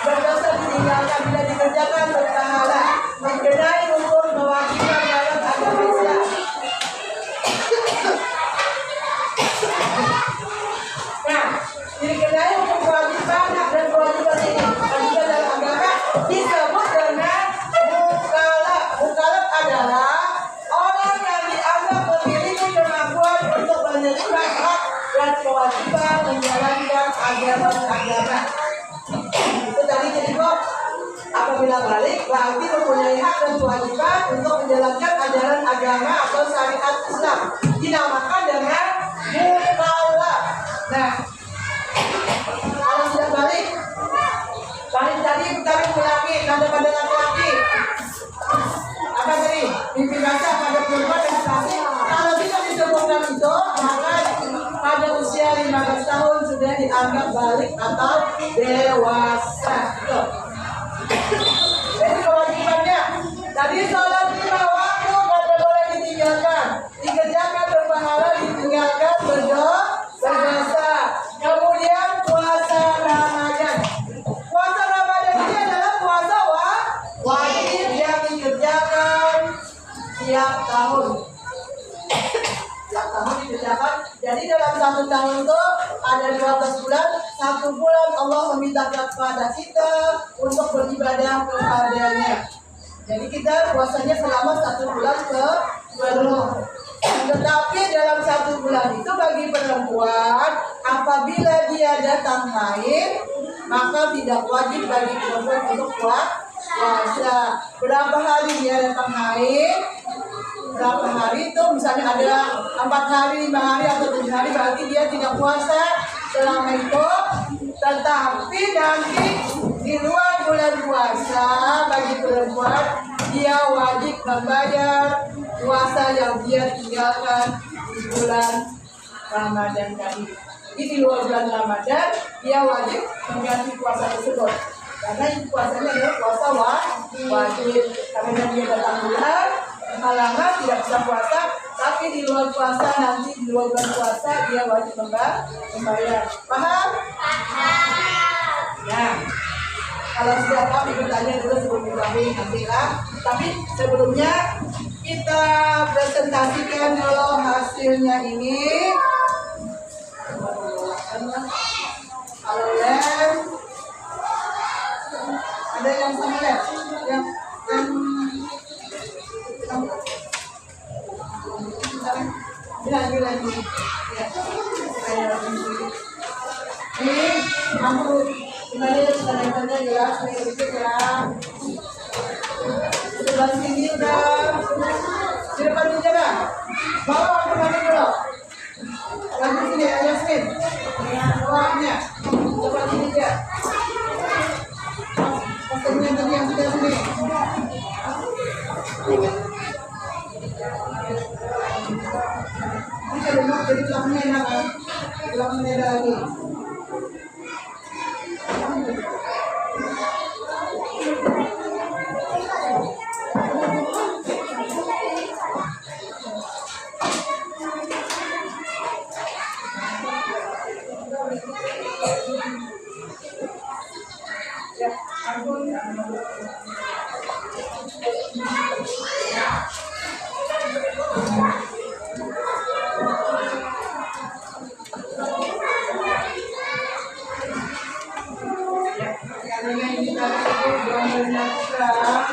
[SPEAKER 1] berdosa ditinggalkan. Bila dikerjakan berpahala, mengenai rukun kewajiban dalam agama Islam. Nah, dikenai rukun kewajiban dan kewajiban ini. Kewajiban dalam agama disebut dengan mukallaf. Mukallaf adalah orang yang dianggap memiliki kemampuan untuk menerima hak dan kewajiban menjalankan agama. Itu tadi jadi kok apabila balik berarti mempunyai hak dan kewajiban untuk menjalankan ajaran agama atau syariat Islam. Dinamakan dengan mukallaf. Nah, kalau sudah balik tadi kita ulangi tanda pada laki-laki. Apa tadi? Mimpi basah pada perempuan dan laki-laki. Kalau tidak disebutkan itu, maka pada usia 15 tahun sudah dianggap balik atau dewasa. Jadi kewajibannya tadi sholat 5 waktu kada boleh ditinggalkan, dikerjakan berpahala, ditinggalkan berdosa. Kemudian puasa Ramadan. Puasa Ramadan ini adalah puasa wajib yang dikerjakan tiap tahun. Tiap tahun dikerjakan. Jadi dalam 1 tahun itu ada 12 bulan. 1 bulan Allah meminta kepada kita untuk beribadah kepadanya. Jadi kita puasanya selama 1 bulan penuh. Tetapi dalam 1 bulan itu bagi perempuan, apabila dia datang haid, maka tidak wajib bagi perempuan untuk puasa. Berapa hari dia datang haid? Berapa hari itu misalnya ada 4 hari, 5 hari atau 7 hari, berarti dia tidak puasa selama itu. Tetapi nanti di luar bulan puasa bagi perempuan, dia wajib membayar puasa yang dia tinggalkan di bulan Ramadan tadi. Di luar bulan Ramadan, dia wajib mengganti puasa tersebut. Karena itu puasanya adalah puasa wajib. Karena dia datang bulan, halangan tidak bisa puasa, tapi di luar puasa nanti di luar bulan puasa dia wajib membayar. Paham? Ya. Kalau sudah paham bertanya dulu sebelum dimulai nanti lah. Tapi sebelumnya kita presentasikan dulu hasilnya ini. Kalau lem, ada yang sama lem, yang bilang ini, ya, ini aku gimana caranya ya, saya sedikit ya. Sebelah sini udah, di depan juga bang, bawa aku lagi dulu. Lagi sini ya Yasmin, bawahnya, coba sini dia. Pasangnya tadi yang sudah sini. Ini kalau jadi belakangnya enak kan? Belakangnya ada lagi. Ya, ampun. Karena ini tadi belum menyatakan.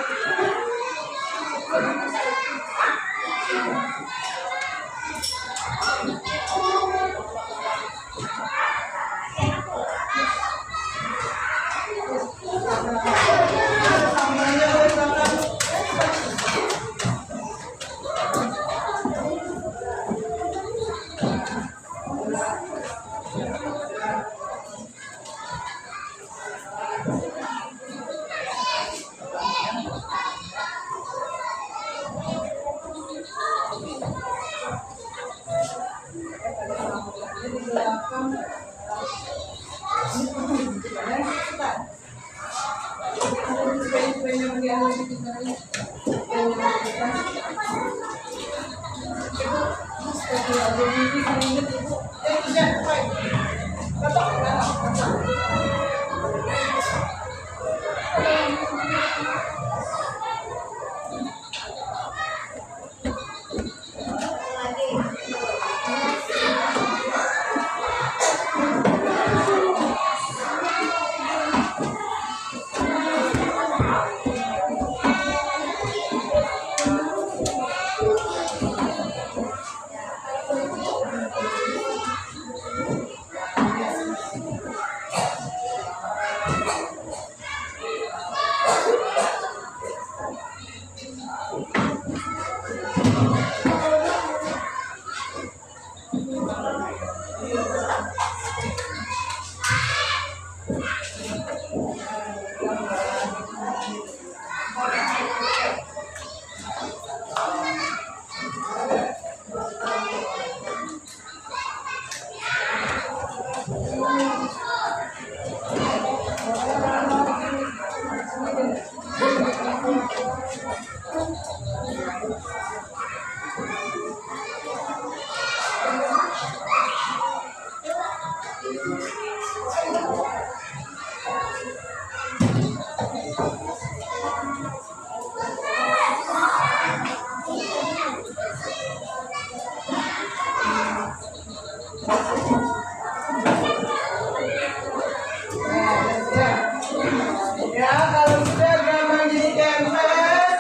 [SPEAKER 1] Ya, kalau sudah gambar di canvas,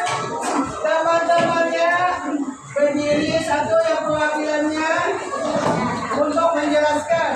[SPEAKER 1] teman-temannya berdiri satu yang perwakilannya untuk menjelaskan.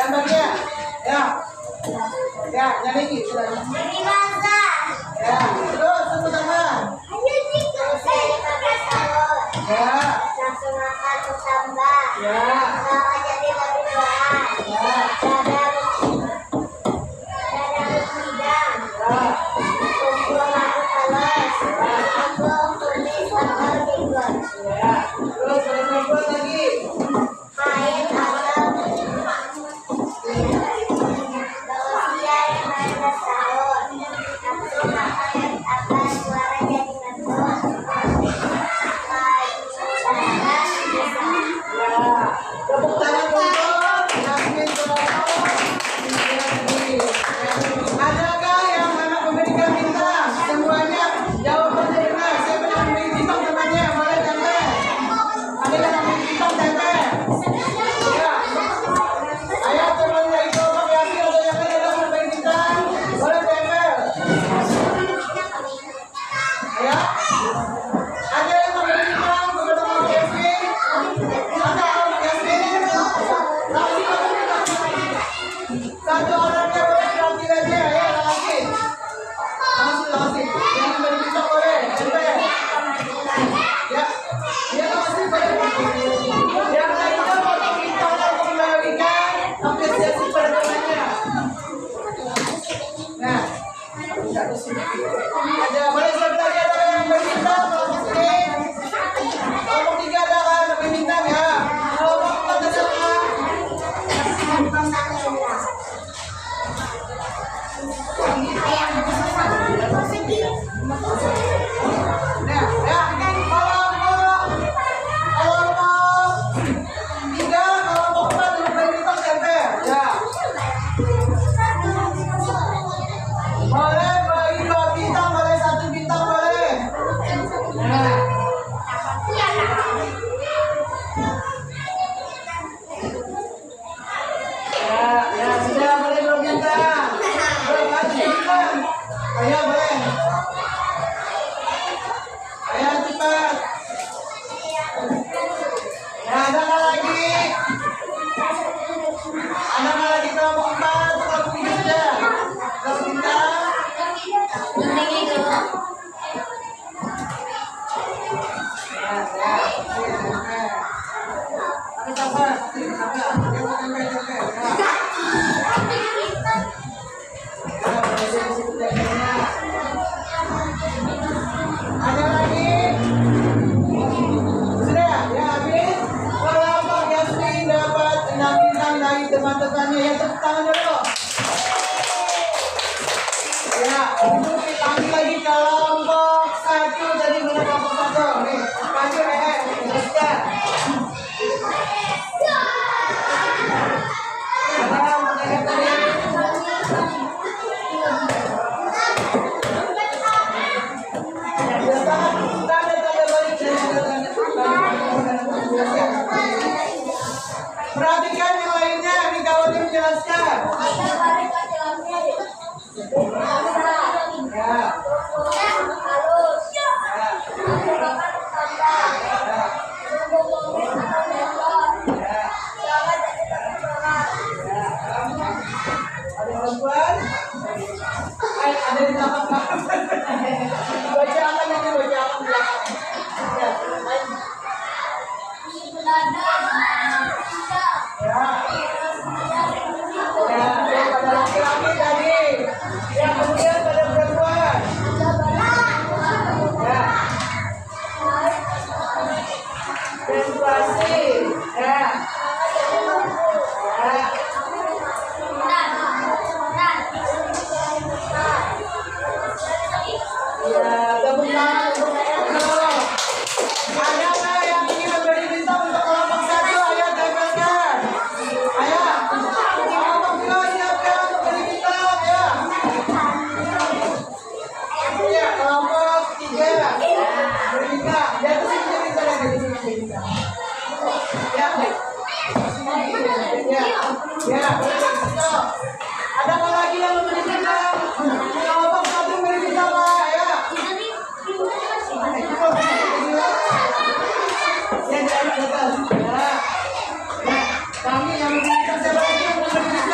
[SPEAKER 1] gambarnya. Ya. Ya, nyanyi sudah. Ya, terus tepuk tangan. Ya. Terus berbuat lagi. Tepuk tangan untuk Yasmin Surono. Adakah yang anak memberikan bintang? Semuanya jawabannya benar. Siapa yang memberi bintang temannya? Boleh tempel. Ada yang memberi bintang tempel. Ya. Ayo temannya itu Pak Yasmin atau yang lain yang memberi bintang. Boleh tempel. Ya. Ada yang memberi bintang kepada Pak Yasmin. Satu orangnya boleh terakhir aja ya, lagi. Langsung. Yang memberi bintang boleh, tempel. Ya, dia langsung boleh. Yang lainnya boleh bintang untuk memberikan apresiasi pada temannya. Nah, ada boleh siapa lagi ada yang memberi bintang kelompok ini. Kelompok 3 ada kan memberi bintang ya. Kelompok 4 ada kan. Nah, ya, kelompok 3, kelompok 4 memberi bintang tempel. Ya. Boleh bagi 2 bintang, boleh 1 bintang boleh. Nah. Ya, sudah boleh 2 bintang. Boleh lagi bintang. Ayo boleh. Ayo cepat. Ya, ada nggak lagi? Ada nggak lagi kelompok 4, kelompok 3 sudah? Kelompok bintang. Ada lagi? Sudah, ya habis. Kelompok Yasmin dapat 6 bintang dari teman-temannya. Ya, tepuk tangan dulu. Ya, ibu panggil lagi kelompok 1. Jadi mana kelompok 1? Nih, maju teruskan. Perhatikan yang lainnya, ini kawan yang menjelaskan. Ya. Ada perempuan? Ada di belakang. Baca apa yang dibaca apa belakang? Ya. Ya, pada laki-laki tadi. Yang kemudian pada perempuan. Ya. Menstruasi. Ya. Ya. Ya, tepuk tangan untuk ada nggak yang ingin memberi bintang untuk kelompok 1? Ayo tempelkan. Ayo. Kelompok 2 siapkan untuk beri bintang ya. Ya, kelompok 3 beri bintang. Di atas ini beri bintang lagi di sini beri bintang. Ya. Ya. Ya, boleh beri bintang. Ada nggak lagi yang memberi bintang? Kelompok 1 beri bintang lah ya. Ya, kami yang memberikan siapa lagi yang memberikan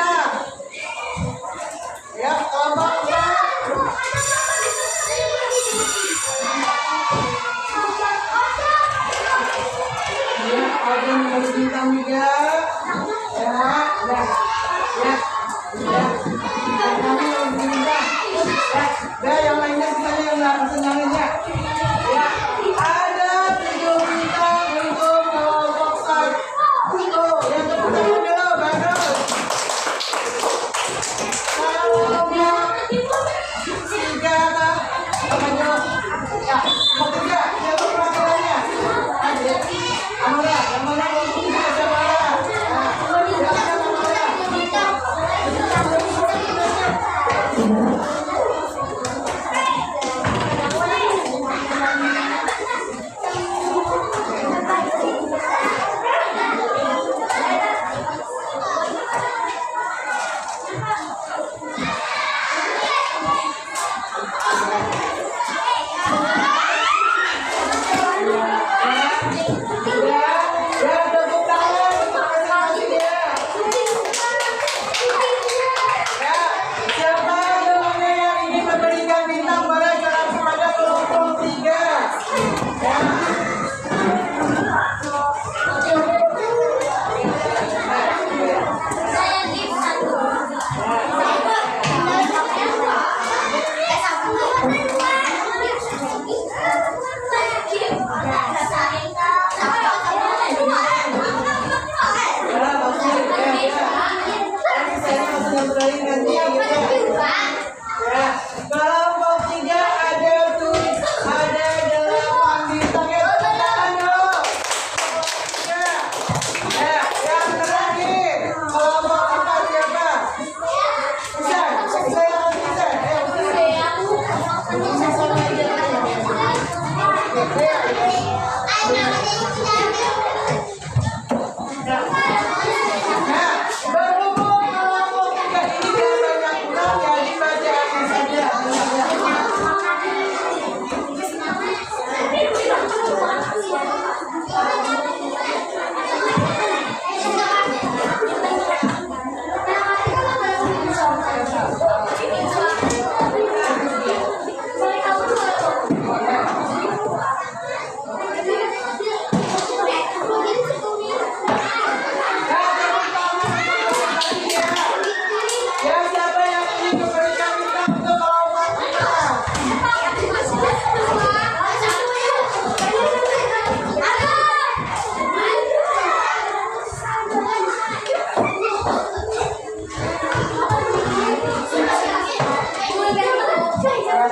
[SPEAKER 1] Ya,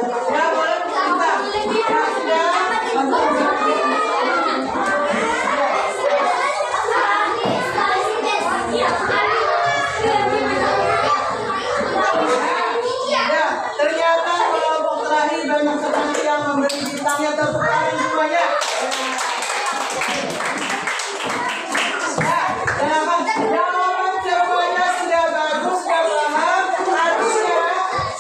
[SPEAKER 1] boleh kita. Ya, sudah. Ya, ternyata kelompok terakhir banyak sekali yang memberi bintangnya, tepuk tangan semuanya. Jawaban semuanya sudah bagus, sudah paham. Artinya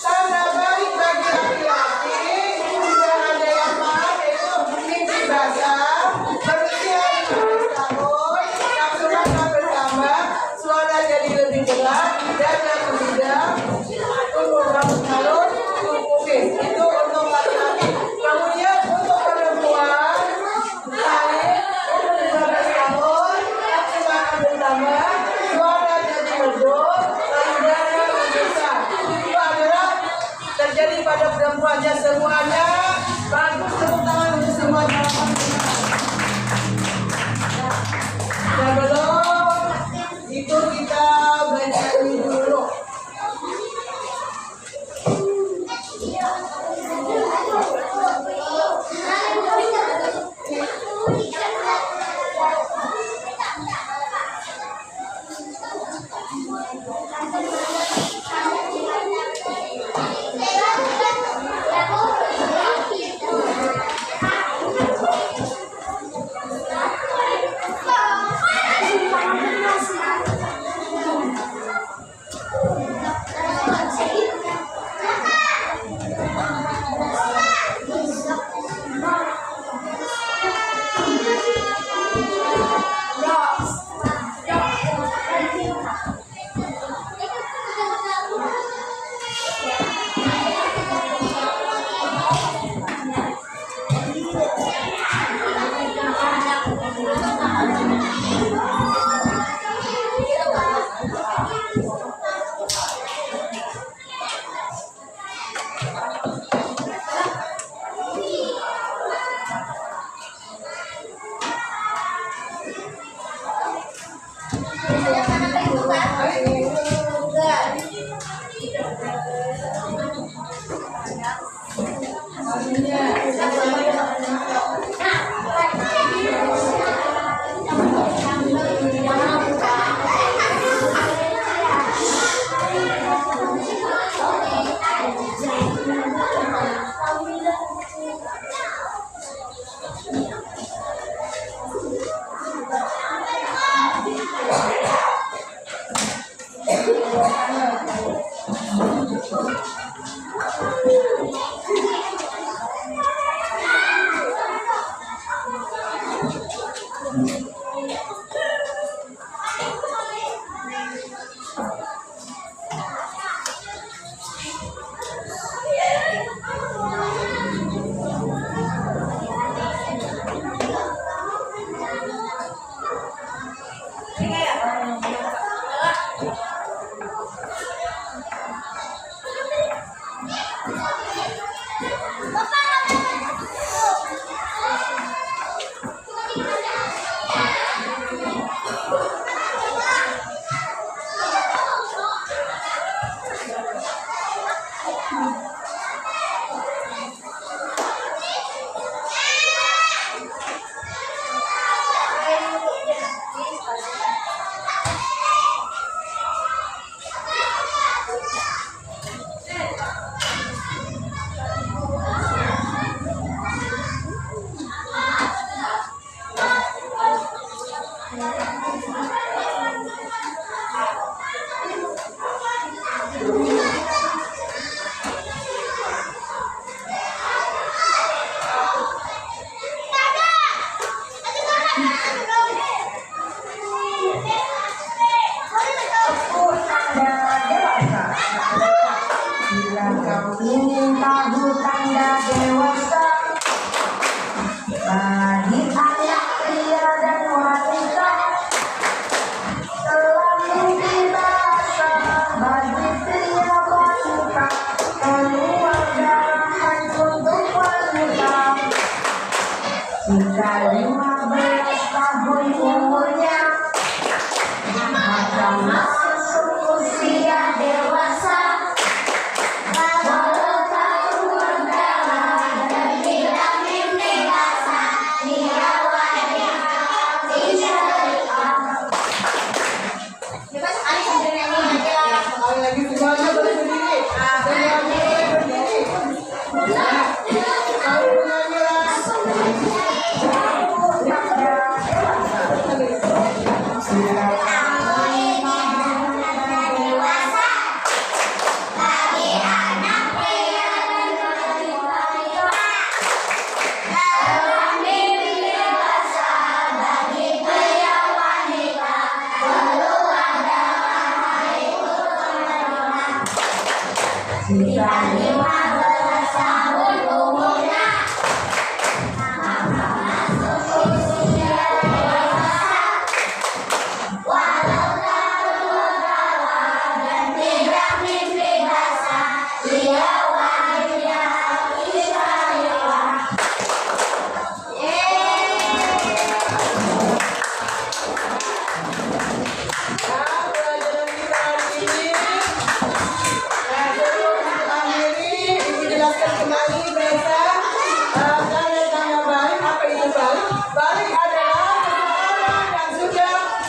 [SPEAKER 1] tanda baik bagi laki-laki sudah ada yang paham, yaitu mimpi basah, berusia 15 tahun, nafsu makan bertambah, suara jadi lebih berat, dada mengidam, tumbuh rambut halus, kumis. Itu untuk laki-laki. Kemudian untuk perempuan, umur 15 tahun, nafsu makan bertambah, suara jadi redup, lalu dada membesar. Itu adalah terjadi pada perempuannya semuanya. Bagus, tepuk tangan untuk semua jawaban. Sebelum itu kita bernyanyi dulu.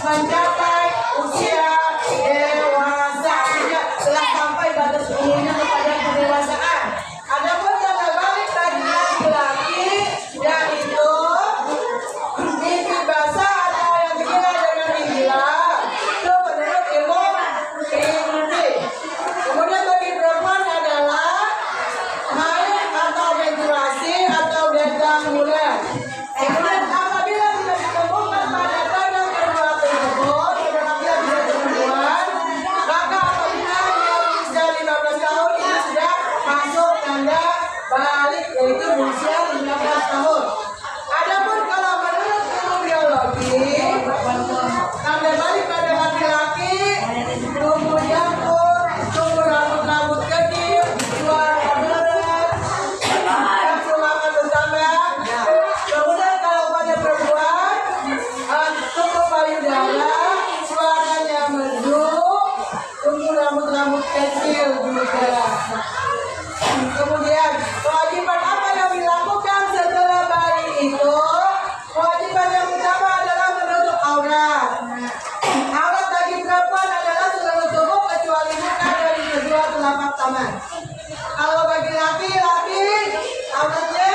[SPEAKER 1] mencapai usia dewasa telah sampai batas umurnya kepada kedewasaan. Adapun tanda balik bagi laki-laki yaitu mimpi basah atau yang dikenal dengan gila itu menurut ilmu mimpi. Kemudian bagi perempuan adalah haid atau menstruasi atau datang bulan. Kemudian apabila tidak ditemukan pada tanda kedua tersebut, apabila tidak perempuan, maka apabila dia berusia 15 tahun itu sudah masuk tanda balik, yaitu berusia 15 tahun. Adapun kalau menurut ilmu biologi, tanda balik pada laki-laki tumbuh jangkut, tumbuh rambut-rambut kecil, suara berat, nafsu makan bertambah. Kemudian kalau pada perempuan, tumbuh payudara, suaranya merdu, tumbuh rambut-rambut kecil juga. Kemudian kewajiban apa yang dilakukan setelah bayi itu? Kewajiban yang pertama adalah menutup aurat. Aurat bagi perempuan adalah seluruh tubuh kecuali muka dan kedua telapak tangan. Kalau bagi laki-laki auratnya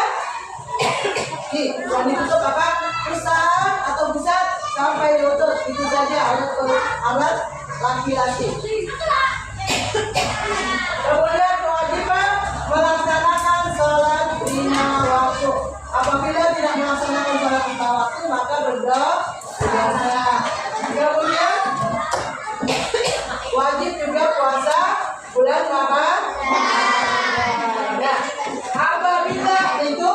[SPEAKER 1] yang ditutup apa? Pusat atau pusat sampai lutut, itu saja aurat laki-laki. Kemudian kewajiban melaksanakan sholat lima waktu. Apabila tidak melaksanakan sholat lima waktu maka berdosa. Kemudian wajib juga puasa bulan Ramadan. Nah, apabila itu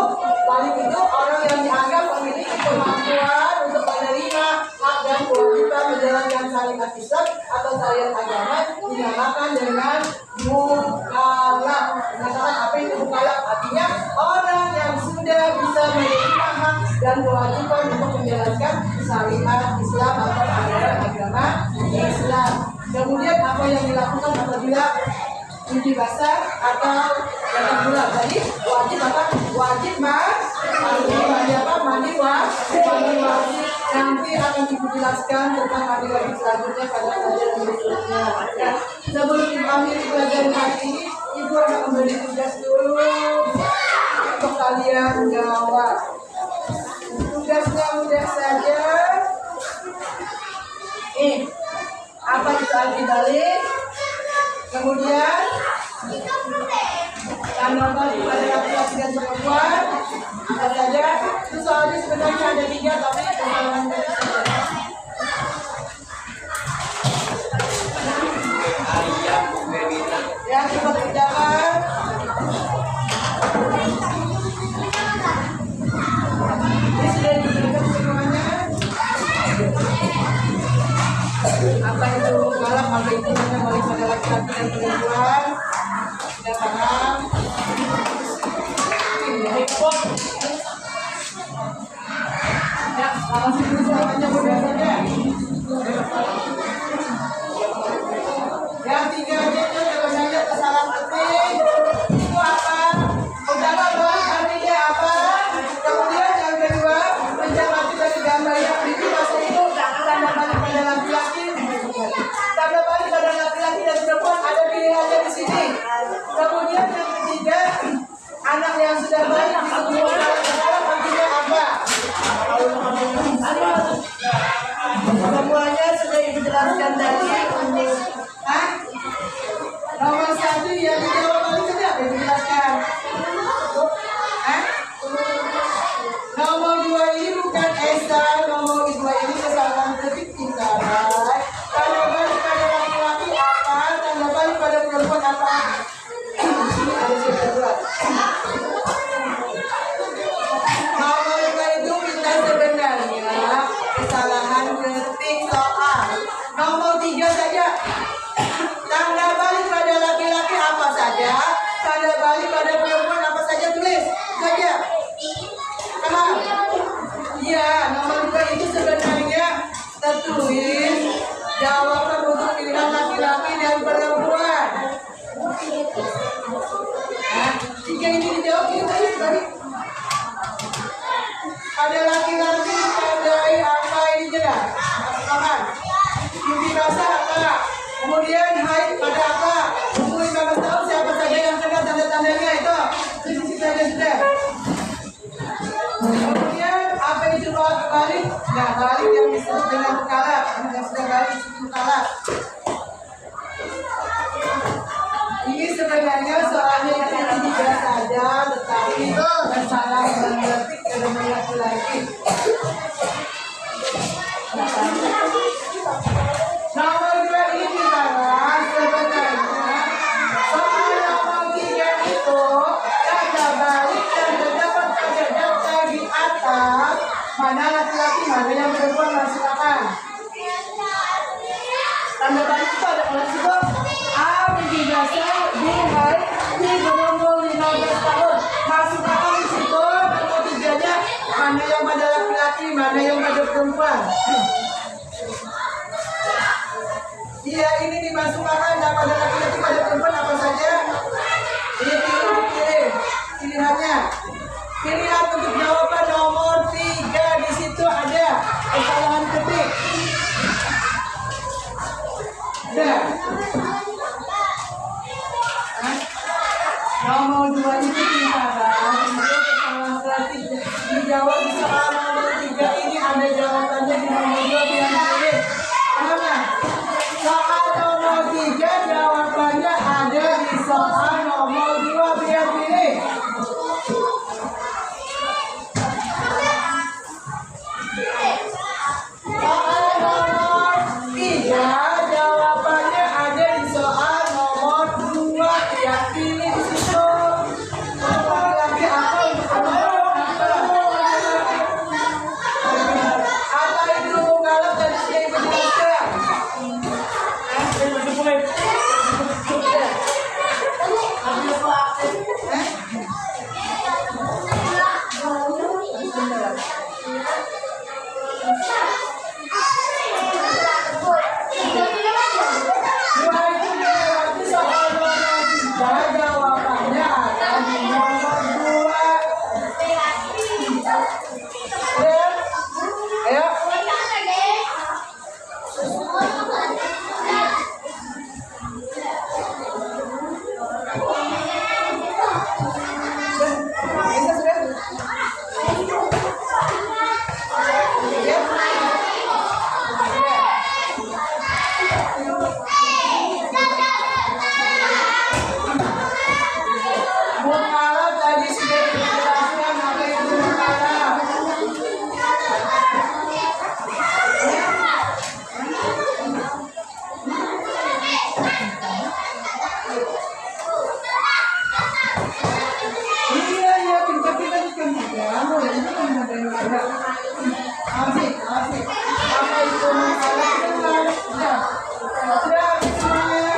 [SPEAKER 1] balik itu orang yang dianggap memiliki kemampuan untuk menerima hak dan kewajiban menjalankan syariat Islam atau syariat agama dinamakan dengan mukallaf. Dinamakan apa itu mukallaf? Artinya orang yang sudah bisa menerima hak dan kewajiban untuk menjalankan syariat Islam atau agama Islam. Kemudian apa yang dilakukan apabila mimpi basah atau datang bulan? Jadi wajib apa? Wajib mandi apa? Mandi wajib. Nanti akan dijelaskan tentang mandi wajib selanjutnya pada pelajaran berikutnya. Ya, sebelum kami pelajaran hari ini, ibu akan memberi tugas dulu untuk kalian jawab. Tugasnya mudah saja. Apa itu arti balik? Kemudian tanda balik pada laki-laki dan perempuan apa saja? Itu soalnya sebenarnya ada 3 tapi kesalahan dari saja. Ya, coba kerjakan. Ini sudah diberikan semuanya. Apa itu galak, apa itu tanda balik pada laki-laki dan perempuan? Sudah paham? Ya, awasi dulu semuanya mudah saja. Yang 3 aja itu kalau saya kesalahan ketik itu apa? Utama balik artinya apa? Kemudian yang kedua mencermati dari gambar yang ini masa itu tanda balik pada laki-laki. Tanda balik pada laki-laki dan perempuan ada pilihannya di sini. Kemudian yang ketiga, anak yang sudah balik disebut dalam artinya apa? Semuanya sudah dijelaskan tadi. Hah? Nomor 1 yang dijawab tadi sudah dijelaskan. Hah? Nomor 2 ini bukan Esa, nomor 2 ini kesalahan ketik tinggal. Tanda balik pada laki-laki apa? Tanda balik pada perempuan apa? Nah, balik yang disebut dengan mukalaf. Yang sudah balik disebut mukalaf. Ini sebenarnya soalnya itu tiga saja, tetapi masalah mengerti dengan laki-laki. Nomor 2 ini bahas sebenarnya soal nomor 3 itu tanda balik dan terdapat tanda daftar di atas mana laki-laki mana yang perempuan masuk akal. Tanda balik itu ada pada situ A menjadi dasar B baik B berumur 15 tahun masuk akal di situ. Nomor 3-nya mana yang pada laki-laki mana yang pada perempuan. Iya, ini dimasukkan pada laki-laki pada perempuan apa saja. Ini pilih pilihannya. Pilihan untuk jawaban nomor 3 di situ ada kesalahan ketik. Ada. Nomor 2 itu pilihan untuk kesalahan ketik. Dijawab di soal nomor 3 ini ada jawabannya di nomor 2 pilihan pilih. Mana? Soal nomor 3 jawabannya ada di soal nomor 2 biar pilih. Soal nomor 3 jawabannya ada di soal nomor 2 biar pilih di situ. Untuk laki-laki apa untuk perempuan apa? Apa itu mukalaf dan sudah ibu jelaskan? Jawabannya ada di nomor 2. Ayo. Mukalaf tadi sudah dijelaskan apa itu mukalaf. Iya, pintar-pintar bukan kamu ya, itu kan ada yang ada. Asik. Apa itu mukalaf? Sudah semuanya.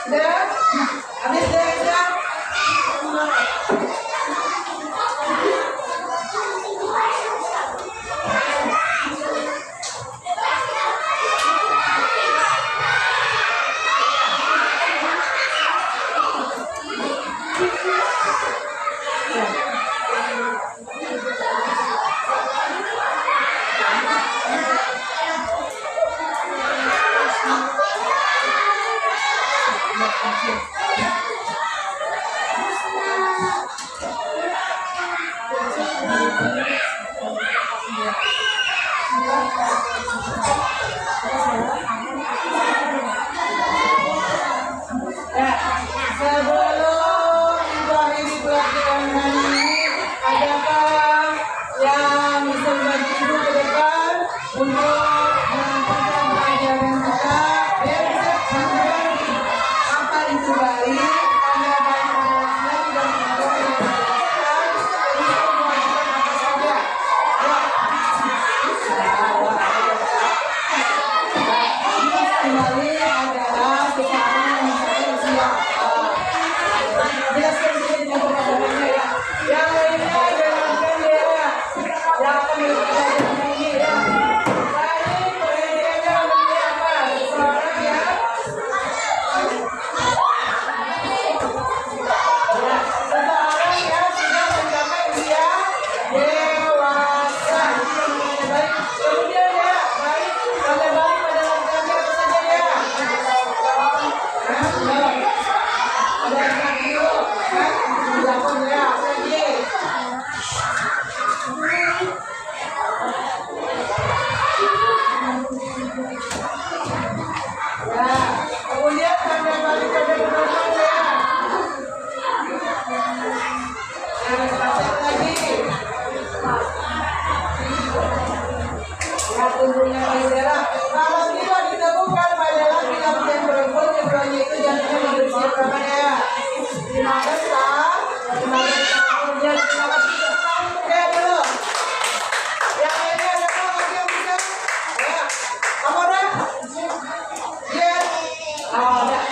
[SPEAKER 1] Sudah? Habis belanja? Ya, sebelum mengakhiri pelajaran hari ini, adakah yang bisa membantu ibu ke depan untuk melanjutkan pelajaran kita? Ya, bisa mengerti apa itu baik, tanda baik adalah tidak mengubah yang dilakukan, untuk melakukan apa saja. Kembali adalah sekarang yang saya siap. Jelaskan sedikit contoh pelajarannya ya. Yang ini jalankan ya. Yang akan melakukan pelajaran ini ya. Baik, pendidikannya seperti apa? Seseorang ya. Ya, seseorang yang sudah mencapai usia dewasa. Baik, kemudian ya, baik, tanda balik pada laki-laki apa saja ya? Belum. Ada laki-laki dulu, kan? Dilakukan ya, apa lagi? Ya, kemudian tanda balik pada penumpang ya. Yang satu lagi. Ya, punggungnya bendera. Kalau tidak ditemukan pada laki-laki dan perempuan, keduanya itu jantungnya berusia berapa ya? 15 tahun. 15 tahun. Ya, 15 tahun. Oke dulu. Yang ini ada lagi yang bisa? Ya. Kamu ada? Yes. Oh, ada.